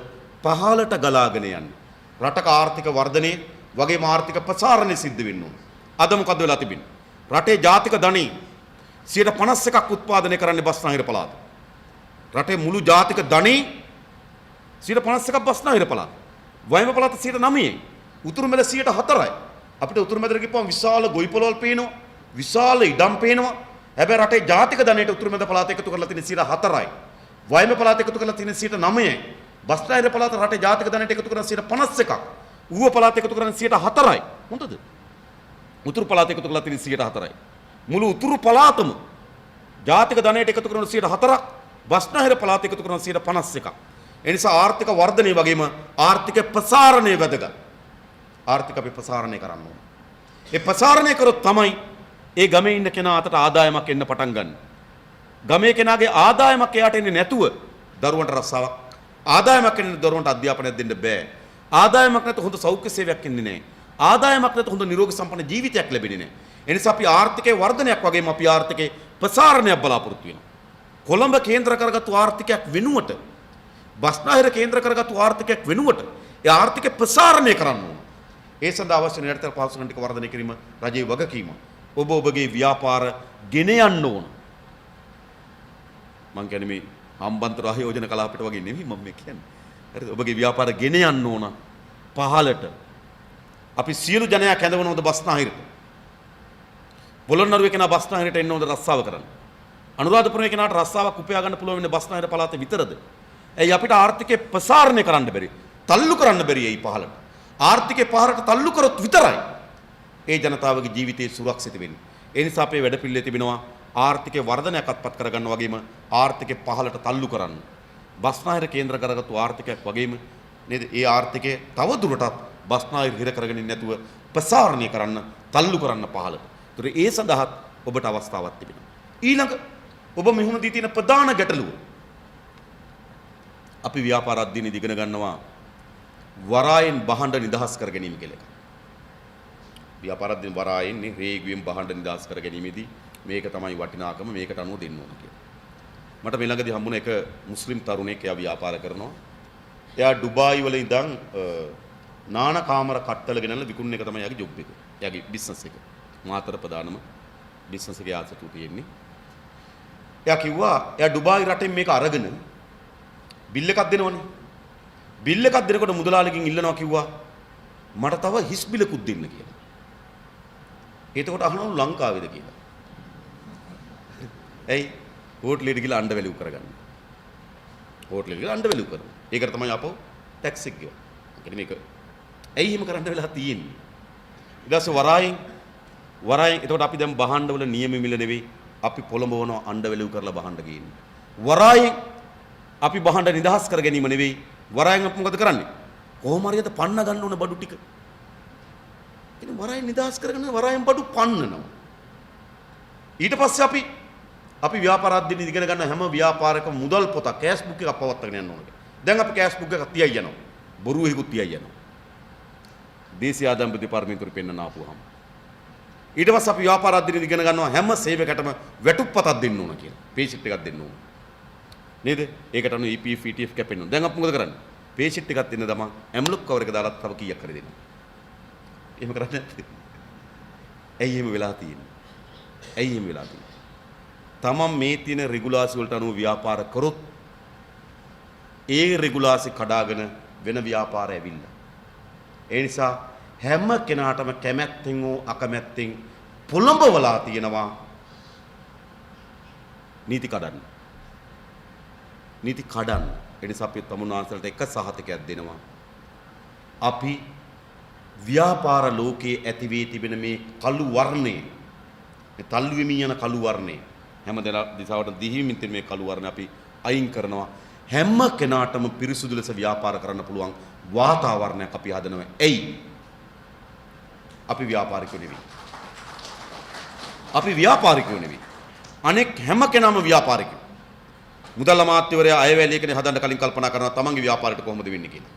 පහළට ගලාගෙන යන්නේ. රටක ආර්ථික වර්ධනයේ වගේම ආර්ථික ප්‍රසාරණය සිද්ධ වෙන්න ඕනේ. අද මොකද වෙලා තිබෙන්නේ? රටේ ජාතික ධනෙ 51% උත්පාදනය කරන්නේ බස්නාහිර පළාත. රටේ මුළු ජාතික ධනෙ 51% බස්නාහිර පළාත. වයඹ පළාත 9%යි. උතුරු මැද 4%යි. අපිට උතුරු මැදට ගිහපුවම විශාල ගොවිපළවල් පේනවා. විශාල ඉඩම් පේනවා. හැබැයි රටේ ජාතික ධනයට උතුරු මැද පළාත එකතු කරලා තියෙන 4%යි. වයඹ පළාත එකතු කරලා තියෙන 9%යි. බස්නාහිර පළාත රටේ ජාතික ධනයට එකතු කරන 51%ක්. ඌව පළාත එකතු කරන 4%යි. හොඳද? උතුරු පළාත එකතු කරලා තියෙන 4%යි. මුළු උතුරු පළාතම ජාතික ධනයට එකතු කරන 4%ක්. බස්නාහිර පළාත එකතු කරන 51%ක්. ඒ නිසා ආර්ථික වර්ධනය වගේම ආර්ථික ප්‍රසාරණය වැදගත්. ආර්ථික අපි ප්‍රසාරණය කරන්න ඕනේ. ඒ ප්‍රසාරණය කරොත් තමයි ඒ ගමේ ඉන්න කෙනා අතට ආදායමක් එන්න පටන් ගන්න. ගමේ කෙනාගේ ආදායමක් එයාට එන්නේ නැතුව දරුවන්ට රස්සාවක්, ආදායමක් එන්නේ දරුවන්ට අධ්‍යාපනයක් දෙන්න බෑ. ආදායමක් නැත හොඳ සෞඛ්‍ය සේවයක් එන්නේ නැහැ. ආදායමක් නැත හොඳ නිරෝගී සම්පන්න ජීවිතයක් ලැබෙන්නේ නැහැ. ඒ නිසා අපි ආර්ථිකයේ වර්ධනයක් වගේම අපි ආර්ථිකයේ ප්‍රසාරණයක් බලාපොරොත්තු වෙනවා. කොළඹ කේන්ද්‍ර කරගත්තු ආර්ථිකයක් වෙනුවට, බස්නාහිර කේන්ද්‍ර කරගත්තු ආර්ථිකයක් වෙනුවට ඒ ආර්ථික ප්‍රසාරණය කරන්න ඕන. ඒ සඳහා අවශ්‍ය නිරන්තර පහසුකම් ටික වර්ධනය කිරීම රජයේ වගකීම. ඔබ ඔබගේ ව්‍යාපාර ගෙන යන්න ඕන. මං කියන්නේ මේ හම්බන්තොට ආයෝජන කලාපයට වගේ නෙමෙයි මම මේ කියන්නේ. හරිද? ඔබගේ ව්‍යාපාර ගෙන යන්න ඕන පහළට. අපි සියලු ජනයා කැඳවනවද බස්නාහිරට? පොළොන්නරුවේ කෙනා බස්නාහිරට එන්න ඕනද රස්සාව කරන්න? අනුරාධපුරයේ කෙනාට රස්සාවක් උපයා ගන්න පුළුවන් වෙන්නේ බස්නාහිර පළාතේ විතරද? ඇයි අපිට ආර්ථිකය ප්‍රසාරණය කරන්න බැරි? තල්ලු කරන්න බැරි ඇයි පහළට? ආර්ථිකය පහළට තල්ලු කරොත් විතරයි ඒ ජනතාවගේ ජීවිතේ සුරක්ෂිත වෙන්නේ. ඒ නිසා අපේ වැඩපිළිවෙලේ තිබෙනවා ආර්ථිකයේ වර්ධනයක් අත්පත් කරගන්න වගේම ආර්ථිකය පහළට තල්ලු කරන්න. බස්නාහිර කේන්ද්‍ර කරගත්තු ආර්ථිකයක් වගේම නේද? ඒ ආර්ථිකය තව දුරටත් බස්නාහිර හිර කරගෙන ඉන්නේ නැතුව ප්‍රසාරණය කරන්න, තල්ලු කරන්න පහළට. ඒතර ඒ සඳහා ඔබට අවස්ථාවක් තිබෙනවා. ඊළඟ ඔබ මෙහුණ දී තියෙන ප්‍රධාන ගැටලුව අපි ව්‍යාපාර අධ්‍යයනයේදී ඉගෙන ගන්නවා වරායෙන් බහඬ නිදහස් කර ගැනීම කියලා එකක්. ව්‍යාපාරද්දින වරායෙන් රේගුවෙන් බහඬ නිදහස් කර ගැනීමේදී මේක තමයි වටිනාකම මේකට අනුව දෙන්න ඕන කියලා. මට මේ ළඟදී හම්බුණ එක මුස්ලිම් තරුණයෙක් එයා ව්‍යාපාර කරනවා. එයා ඩුබායි වල ඉඳන් නාන කාමර කට්ටල ගෙනල්ලා විකුණන එක තමයි එයාගේ ජොබ් එක. එයාගේ බිස්නස් එක. මාතර ප්‍රධානම බිස්නස් එකේ ආසතු තියෙන්නේ. එයා කිව්වා එයා ඩුබායි රටෙන් මේක අරගෙන බිල් එකක් දෙනවනේ. බිල් එකක් දෙනකොට මුදලාලිගෙන් ඉල්ලනවා කිව්වා මට තව හිස් බිලකුත් දෙන්න කියලා. එතකොට අහනවලු ලංකාවේද කියලා. ඇයි හෝටලෙට ගිහලා අඬ වැලිව් කරගන්න. හෝටලෙට ගිහලා අඬ වැලිව් කරනවා. ඒකට තමයි අපෝ ටැක්ස් එක ගෙවන්නේ. ඒ කියන්නේ මේක ඇයි එහෙම කරන්න වෙලා තියෙන්නේ? ඊට පස්සේ වරායෙන් එතකොට අපි දැන් බහඬ වල නියම මිල නෙවෙයි අපි පොළඹවන අඬ වැලිව් කරලා බහඬ ගේන්නේ. වරායෙන් අපි බහඬ නිදහස් කර ගැනීම නෙවෙයි වරායෙන් අපි මොකද කරන්නේ? කොහොම හරියට පන්න ගන්න ඕන බඩු ටික. ඉතින් වරායෙන් නිදහස් කරගෙන වරායෙන් බඩු පන්නනවා. ඊට පස්සේ අපි ව්‍යාපාර අධ්‍යයනය ඉගෙන ගන්න හැම ව්‍යාපාරයකම මුදල් පොතක් කෑෂ් බුක් එකක් පවත්වාගෙන යන්න ඕනේ. දැන් අපි කෑෂ් බුක් එකක් තියයි යනවා. බොරු එකකුත් තියයි යනවා. දේශීය ආදායම් දෙපාර්තමේන්තුවට පෙන්නන ආපුවාම. ඊට පස්සේ අපි ව්‍යාපාර අධ්‍යයනය ඉගෙන ගන්නවා හැම සේවයකටම වැටුප්පතක් දෙන්න ඕන කියලා. පේ ෂීට් එකක් දෙන්න ඕන. නේද? ඒකට අනුව EPF ETF කැපෙන්න ඕන. දැන් අපි මොකද කරන්නේ? පේ ෂීට් එකක් දෙන්න තමන් ඇම්ලොක් කවර් එක දාලා තව කීයක් හරි දෙනවා. එහෙම කරන්නේ නැත්නම් ඇයි එහෙම වෙලා තියෙන්නේ? ඇයි එහෙම වෙලා තියෙන්නේ? තමන් මේ තියෙන රෙගුලාසි වලට අනුව ව්‍යාපාර කරොත් ඒ රෙගුලාසි කඩාගෙන වෙන ව්‍යාපාර ඇවිල්ලා. ඒ නිසා හැම කෙනාටම කැමැත්තෙන් හෝ අකමැත්තෙන් පොළඹවලා තියෙනවා නීති කඩන්න. නීති කඩන්න. ඒ නිසා අපි තමුන්වන්සලට එක සහතිකයක් දෙනවා. අපි ව්‍යාපාර ලෝකයේ ඇති වී තිබෙන මේ කළු වර්ණය, මේ තල්ලු වෙමින් යන කළු වර්ණය හැම දිසාවට දිහිමින් තියෙන මේ කළු වර්ණය අපි අයින් කරනවා. හැම කෙනාටම පිරිසුදු ලෙස ව්‍යාපාර කරන්න පුළුවන් වාතාවරණයක් අපි හදනවා. එයි අපි ව්‍යාපාරිකයෝ නෙවෙයි. අපි ව්‍යාපාරිකයෝ නෙවෙයි. අනෙක් හැම කෙනාම ව්‍යාපාරිකයෝ. මුදල් අමාත්‍යවරයා අයවැය ලේඛනය හදන්න කලින් කල්පනා කරනවා තමන්ගේ ව්‍යාපාරයට කොහොමද වෙන්නේ කියලා.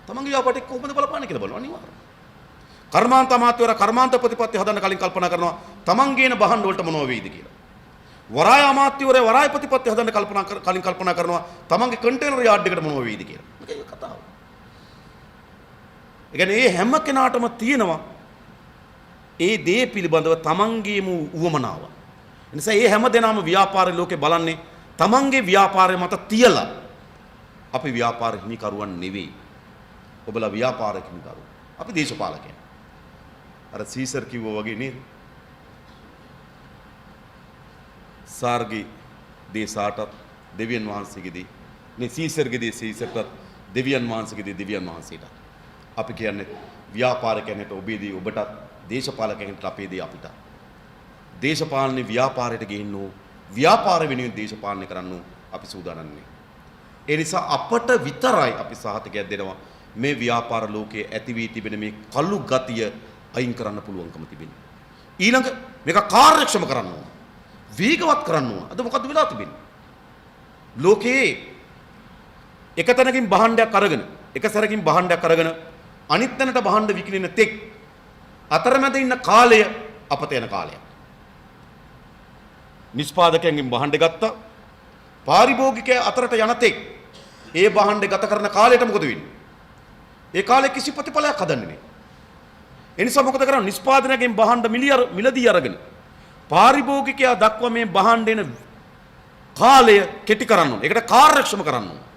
තමන්ගේ ව්‍යාපාරයට කොහොමද බලපාන්නේ කියලා බලනවා අනිවාර්යයෙන්. කර්මාන්ත අමාත්‍යවරයා කර්මාන්ත ප්‍රතිපත්ති හදන්න කලින් කල්පනා කරනවා තමන්ගේන බහන් වලට මොනව වෙයිද කියලා. වරාය අමාත්‍යවරයා වරාය ප්‍රතිපත්ති හදන්න කලින් කල්පනා කරනවා තමන්ගේ කන්ටේනර් යාඩ් එකට මොනව වෙයිද කියලා. මේක කතාව. ඒ කියන්නේ මේ හැම කෙනාටම තියෙනවා ඒ දේ පිළිබඳව තමන්ගේම උවමනාව. ඒ නිසා මේ හැම දෙනාම ව්‍යාපාර ලෝකේ බලන්නේ තමන්ගේ ව්‍යාපාරය මත තියලා අපි ව්‍යාපාර හිමිකරුවන් නෙවෙයි. ඔබලා ව්‍යාපාර හිමිකරුවෝ. අපි දේශපාලකයන්. අර සීසර් කිව්වා වගේ නේද? සාර්ගේ දේශාටත් දෙවියන් වහන්සේගේ දේ. මේ සීසර්ගේ දේ සීසර්ටත් දෙවියන් වහන්සේගේ දේ දෙවියන් වහන්සේටත්. අපි කියන්නේ ව්‍යාපාරිකයන්ට ඔබේ දේ ඔබටත් දේශපාලකයන්ට අපේ දේ අපිට. දේශපාලනේ ව්‍යාපාරයට ගේන්නෝ ව්‍යාපාර වෙනුවෙන් දේශපාලනය කරන්න අපි සූදානම් නේ. ඒ නිසා අපට විතරයි අපි සහතිකයක් දෙනවා මේ ව්‍යාපාර ලෝකයේ ඇති වී තිබෙන මේ කළු ගතිය අයින් කරන්න පුළුවන්කම තිබෙනවා. ඊළඟ මේක කාර්යක්ෂම කරන්න ඕන. වේගවත් කරන්න ඕන. අද මොකද්ද වෙලා තිබෙන්නේ? ලෝකයේ එක තැනකින් භාණ්ඩයක් අරගෙන එක සැරකින් භාණ්ඩයක් අරගෙන අනිත් තැනට භාණ්ඩ විකිනෙන තෙක් අතරමැද ඉන්න කාලය අපත යන කාලයක්. නිෂ්පාදකයන්ගෙන් භාණ්ඩ ගත්තා පාරිභෝගිකයා අතරට යන තෙක් ඒ භාණ්ඩ ගත කරන කාලයට මොකද වෙන්නේ? ඒ කාලේ කිසි ප්‍රතිඵලයක් හදන්නේ නැහැ. ඒ නිසා මොකද කරන්නේ? නිෂ්පාදනයෙන් භාණ්ඩ මිලදී අරගෙන පාරිභෝගිකයා දක්වා මේ භාණ්ඩ එන කාලය කෙටි කරන්න ඕනේ. ඒකට කාර්යක්ෂම කරන්න ඕනේ.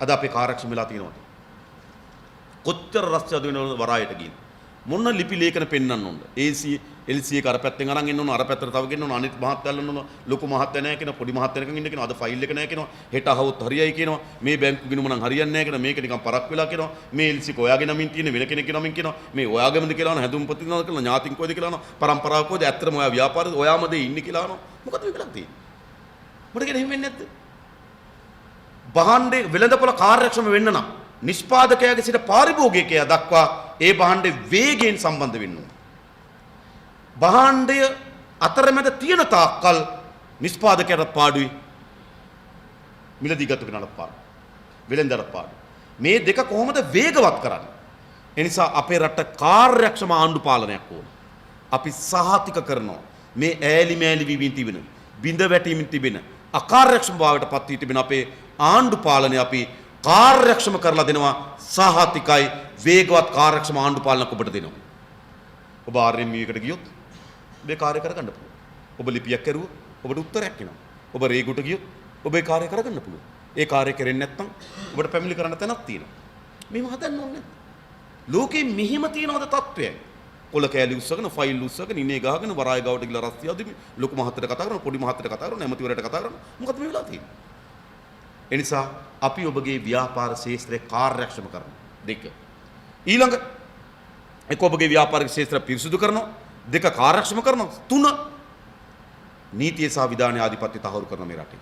අද අපේ කාර්යක්ෂම වෙලා තියෙනවද? කොච්චර රස්තියද වෙනවද වරායට ගිහින්? මොන ලිපි ලේඛන පෙන්වන්න ඕනද? AC LC එක අර පැත්තෙන් අරන් එන්න ඕන, අර පැත්තට තව ගෙන්න ඕන, අනිත් මහත්තයල්ලන්න ඕන, ලොකු මහත්තය නැහැ කියනවා, පොඩි මහත්තයනකන් ඉන්න කියනවා, අද ෆයිල් එක නැහැ කියනවා, හෙට අහවොත් හරියයි කියනවා, මේ බැංකු ගිණුම නම් හරියන්නේ නැහැ කියනවා, මේක නිකන් පරක් වෙලා කියනවා, මේ LC එක ඔයාගේ නමින් තියෙන වෙන කෙනෙක්ගේ නමින් කියනවා, මේ ඔයාගේමද කියලා අහන හැදුම් පොතිනවද කියලා ඥාතින් කොයිද කියලා අහන පරම්පරාව කොයිද ඇත්තටම ඔයා ව්‍යාපාරේ ඔයාමද ඉන්නේ කියලා අහනවා. මොකද මේ වෙලක් තියෙන්නේ? මොකද කියන්නේ එහෙම වෙන්නේ නැද්ද? භාණ්ඩේ වෙළඳපොළ කාර්යක්ෂම වෙන්න නම් නිෂ්පාදකයාගේ සිට පාරිභෝගිකයා දක්වා ඒ භාණ්ඩේ වේගයෙන් සම්බන්ධ වෙන්න ඕන. භාණ්ඩය අතරමැද තියෙන තාක්කල් නිෂ්පාදකයාට පාඩුයි, මිලදී ගත කෙනාට පාඩුයි, වෙළෙන්දට පාඩුයි. මේ දෙක කොහොමද වේගවත් කරන්නේ? ඒ නිසා අපේ රට කාර්යක්ෂම ආණ්ඩු පාලනයක් ඕන. අපි සහතික කරනවා මේ ඈලි මෑලි විවින් තිබෙන බිඳ වැටීමින් තිබෙන අකාර්යක්ෂම භාවයට පත් වී තිබෙන අපේ ආණ්ඩු පාලනය අපි කාර්යක්ෂම කරලා දෙනවා. සහතිකයි වේගවත් කාර්යක්ෂම ආණ්ඩු පාලනයක් ඔබට දෙනවා. ඔබ RMU එකට ගියොත් ඔබේ කාර්ය කරගන්න පුළුවන්. ඔබ ලිපියක් කරුවොත් ඔබට උත්තරයක් එනවා. ඔබ රේගුට ගියොත් ඔබේ කාර්ය කරගන්න පුළුවන්. ඒ කාර්ය කරෙන්නේ නැත්නම් ඔබට පැමිණිලි කරන්න තැනක් තියෙනවා. මේව හදන්න ඕනේ. ලෝකේ මෙහෙම තියනවද තත්ත්වයක්? කොල කෑලි උස්සගෙන ෆයිල් උස්සගෙන ඉනේ ගහගෙන වරාය ගාවට ගිහලා රස්තිය අදින්න ලොකු මහත්තයට කතා කරනවා පොඩි මහත්තයට කතා කරනවා නැමතිවරයට කතා කරනවා. මොකද මේ වෙලා තියෙන්නේ? ඒ නිසා අපි ඔබගේ ව්‍යාපාර ශාස්ත්‍රයේ කාර්යක්ෂම කරනවා. දෙක. ඊළඟ එක ඔබගේ ව්‍යාපාරික ශාස්ත්‍රය පිරිසුදු කරනවා. දෙක කාර්යක්ෂම කරනවා. තුන නීතිය සහ විධානයේ ආධිපත්‍ය තහවුරු කරන මේ රටේ.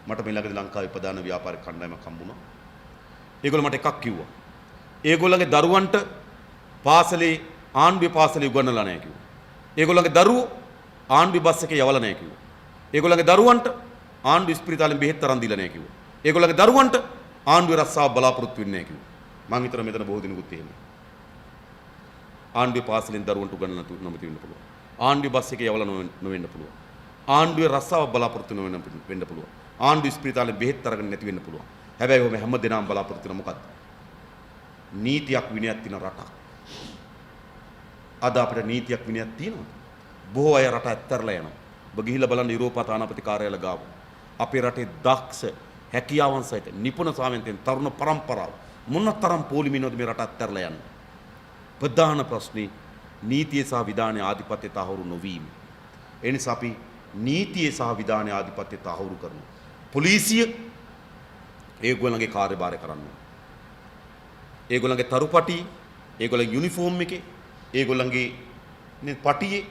මට මේ ළඟදී ලංකාවේ ප්‍රධාන ව්‍යාපාරික කණ්ඩායමක් හම්බුණා. ඒගොල්ලෝ මට එකක් කිව්වා. ඒගොල්ලන්ගේ දරුවන්ට පාසලේ ආණ්ඩුවේ පාසලේ උගන්වලා නැහැ කිව්වා. ඒගොල්ලන්ගේ දරුවෝ ආණ්ඩුවේ බස් එකේ යවලා නැහැ කිව්වා. ඒගොල්ලන්ගේ දරුවන්ට ආණ්ඩුවේ ස්පිරිතාලෙන් බෙහෙත් තරම් දීලා නැහැ කිව්වා. ඒගොල්ලන්ගේ දරුවන්ට ආණ්ඩුවේ රස්සාව බලාපොරොත්තු වෙන්නේ නැහැ කිව්වා. මං හිතනවා මෙතන බොහෝ දිනෙකුත් එහෙම. ආණ්ඩුවේ පාසලෙන් දරුවන්ට උගන්වන්න නොමැති වෙන්න පුළුවන්. ආණ්ඩුවේ බස් එකේ යවලා නොවෙන්න පුළුවන්. ආණ්ඩුවේ රස්සාව බලාපොරොත්තු වෙන්න පුළුවන්. ආණ්ඩුවේ ස්පිරිතාලෙන් බෙහෙත් අරගෙන නැති වෙන්න පුළුවන්. හැබැයි ඔබ හැම දිනම බලාපොරොත්තු වෙන මොකක්ද? නීතියක් විනයක් තියෙන රටක්. අද අපිට නීතියක් විනයක් තියෙනවා. බොහෝ අය රට ඇත්තරලා යනවා. ඔබ ගිහිල්ලා බලන්න යුරෝපා තානාපති කාර්යාලය ගාව. අපේ රටේ දක්ෂ හැකියාවන් සහිත නිපුණ සාමෙන්තෙන් තරුණ පරම්පරාව මොනතරම් පොලිමිනවද මේ රට ඇත්තරලා යන්නේ. ප්‍රධාන ප්‍රශ්නේ නීතිය සහ විධානයේ ආධිපත්‍ය තහවුරු නොවීම. ඒ නිසා අපි නීතිය සහ විධානයේ ආධිපත්‍ය තහවුරු කරනවා. පොලිසිය ඒගොල්ලන්ගේ කාර්යභාරය කරන්න. ඒගොල්ලන්ගේ තරුපටි, ඒගොල්ලන්ගේ යුනිෆෝම් එකේ, ඒගොල්ලන්ගේ මේ පටියේ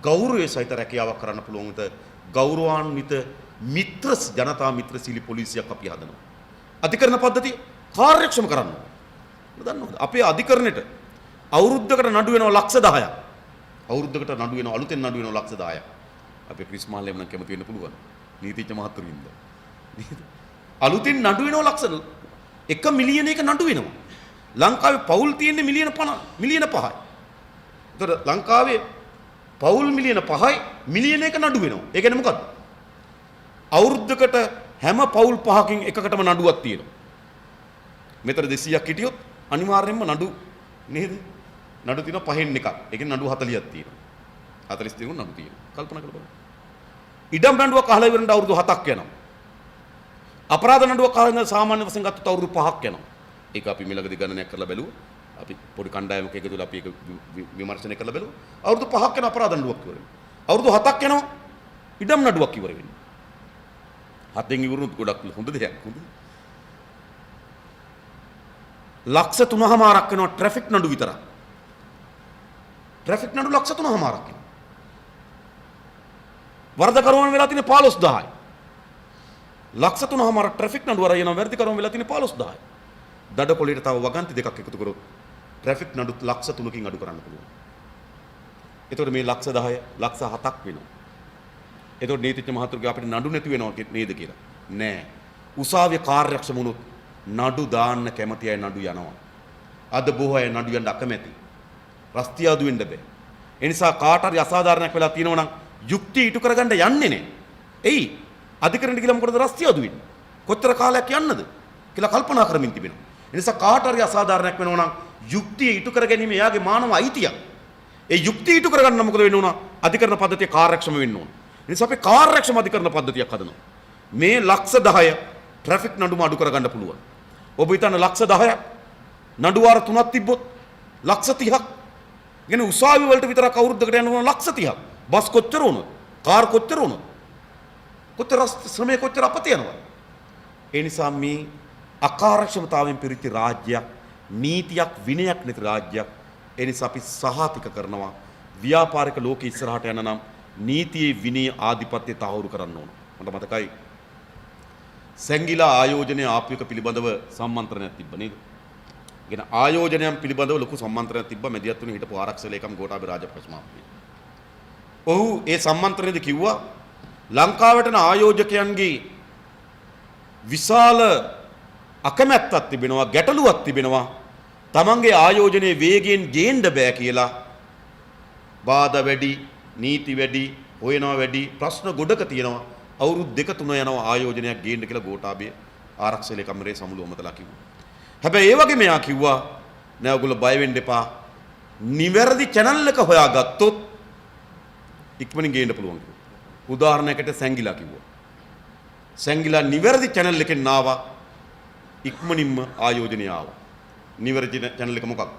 ගෞරවය සහිත රැකියාවක් කරන්න පුළුවන් විට ගෞරවාන්විත මිත්‍ර ජනතා මිත්‍රශීලී පොලිසියක් අපි හදනවා. අධිකරණ පද්ධතිය කාර්යක්ෂම කරන්න. දන්නවද? අපේ අධිකරණයට අවුරුද්දකට නඩු වෙනවා ලක්ෂ 10ක්. අවුරුද්දකට නඩු වෙනවා අලුතෙන් නඩු වෙනවා ලක්ෂ 10ක්. අපේ ක්‍රිස් මාල්ලේම නම් කැමති වෙන්න පුළුවන්. නීතිඥ මහතුරුින්ද. නේද? අලුතෙන් නඩු වෙනවා ලක්ෂ 1 මිලියනයක නඩු වෙනවා. ලංකාවේ පවුල් තියෙන්නේ මිලියන 5යි. ඒතර ලංකාවේ පවුල් මිලියන 5යි මිලියනයක නඩු වෙනවා. ඒ කියන්නේ මොකද්ද? අවුරුද්දකට හැම පවුල් 5කින් එකකටම නඩුවක් තියෙනවා. මෙතන 200ක් හිටියොත් අනිවාර්යයෙන්ම නඩු නේද? නඩු තියෙනවා 5න් එකක්. ඒ කියන්නේ නඩු 40ක් තියෙනවා. 40 තියෙනවා නඩු තියෙනවා. කල්පනා කරලා බලන්න. ඉඩම් නඩුවක් අහලා ඉවරනට අවුරුදු 7ක් යනවා. අපරාධ නඩුවක් අහලා සාමාන්‍ය වශයෙන් ගත්තොත් අවුරුදු 5ක් යනවා. ඒක අපි මෙලගදී ගණනයක් කරලා බැලුවා. අපි පොඩි කණ්ඩායමක එකතු වෙලා අපි ඒක විමර්ශනය කරලා බැලුවා. අවුරුදු 5ක් යන අපරාධ නඩුවක් ඉවර වෙනවා. අවුරුදු 7ක් යනවා ඉඩම් නඩුවක් ඉවර වෙනවා. 7න් ඉවරුනොත් ගොඩක් හොඳ දෙයක්. හොඳ. ලක්ෂ 3මාරක් වෙනවා ට්‍රැෆික් නඩු විතරක්. ට්‍රැෆික් නඩු ලක්ෂ 3මාරක් වෙනවා. වරදකරුවන් වෙලා තියෙන්නේ 15000යි. ලක්ෂ 3මාරක් ට්‍රැෆික් නඩු වර යනවා වරදකරුවන් වෙලා තියෙන්නේ 15000යි. දඩකොළේට තව වගන්ති දෙකක් එකතු කරොත් ට්‍රැෆික් නඩු ලක්ෂ 3කින් අඩු කරන්න පුළුවන්. එතකොට මේ ලක්ෂ 10 ලක්ෂ 7ක් වෙනවා. එතකොට නීතිඥ මහතුරුගේ අපිට නඩු නැති වෙනව නේද කියලා. නෑ. උසාවිය කාර්යක්ෂම වුණොත් නඩු දාන්න කැමති අය නඩු යනවා. අද බොහෝ අය නඩු යන්න අකමැති. රස්තියාදු වෙන්න බෑ. ඒ නිසා කාට හරි අසාධාරණයක් වෙලා තියෙනවා නම් යුක්තිය ඉටු කරගන්න යන්නේ නෑ. එයි අධිකරණයට ගිහලා මොකටද රස්තියාදු වෙන්නේ? කොච්චර කාලයක් යන්නද කියලා කල්පනා කරමින් තිබෙනවා. ඒ නිසා කාට හරි අසාධාරණයක් වෙනවා නම් යුක්තිය ඉටු කර ගැනීම එයාගේ මානව අයිතියක්. ඒ යුක්තිය ඉටු කරගන්න මොකද වෙන්න ඕන? අධිකරණ පද්ධතිය කාර්යක්ෂම වෙන්න ඕන. ඒ නිසා අපි කාර්යක්ෂම අධිකරණ පද්ධතියක් හදනවා. මේ ලක්ෂ 10 ට්‍රැෆික් නඩුම අඩු කරගන්න පුළුවන්. ඔබ හිතන්න ලක්ෂ 10ක් නඩු වාර 3ක් තිබ්බොත් ලක්ෂ 30ක්. يعني උසාවි වලට විතරක් අවුරුද්දකට යන ලක්ෂ 30ක්. බස් කොච්චර වුණොත්? කාර් කොච්චර වුණොත්? කොච්චර ශ්‍රමය කොච්චර අපත යනවා? ඒ නිසා මේ අකාර්යක්ෂමතාවයෙන් පිරිච්ච රාජ්‍යයක්, නීතියක් විනයක් නැති රාජ්‍යයක්. ඒ නිසා අපි සහතික කරනවා ව්‍යාපාරික ලෝකෙ ඉස්සරහට යන නම් නීතියේ විනය ආධිපත්‍ය තහවුරු කරන්න ඕන. මට මතකයි සැංගිලා ආයෝජනය ආපු එක පිළිබඳව සම්මන්ත්‍රණයක් තිබ්බ නේද? කියන ආයෝජනයන් පිළිබඳව ලොකු සම්මන්ත්‍රණයක් තිබ්බ මැදිහත් වුණේ හිටපු ආරක්ෂක ලේකම් ගෝඨාභය රාජපක්ෂ මහත්මයා. ඔහු ඒ සම්මන්ත්‍රණයේදී කිව්වා ලංකාවට යන ආයෝජකයන්ගේ විශාල අකමැත්තක් තිබෙනවා, ගැටලුවක් තිබෙනවා. තමන්ගේ ආයෝජනයේ වේගයෙන් ගේන්න බෑ කියලා බාධා වැඩි, නීති වැඩි, හොයනවා වැඩි, ප්‍රශ්න ගොඩක තියෙනවා. අවුරුදු 2-3 යනවා ආයෝජනයක් ගේන්න කියලා ගෝඨාභය ආරක්ෂක ලේකම්වරේ සමුළු ඔමතලා කිව්වා. හැබැයි ඒ වගේ මෙයා කිව්වා නෑ ඔයගොල්ලෝ බය වෙන්න එපා. නිවැරදි channel එක හොයාගත්තොත් ඉක්මනින් ගේන්න පුළුවන් කිව්වා. උදාහරණයකට සැංගිලා කිව්වා. සැංගිලා නිවැරදි channel එකෙන් ආවා. ඉක්මනින්ම ආයෝජනය ආවා. නිවැරදි channel එක මොකක්ද?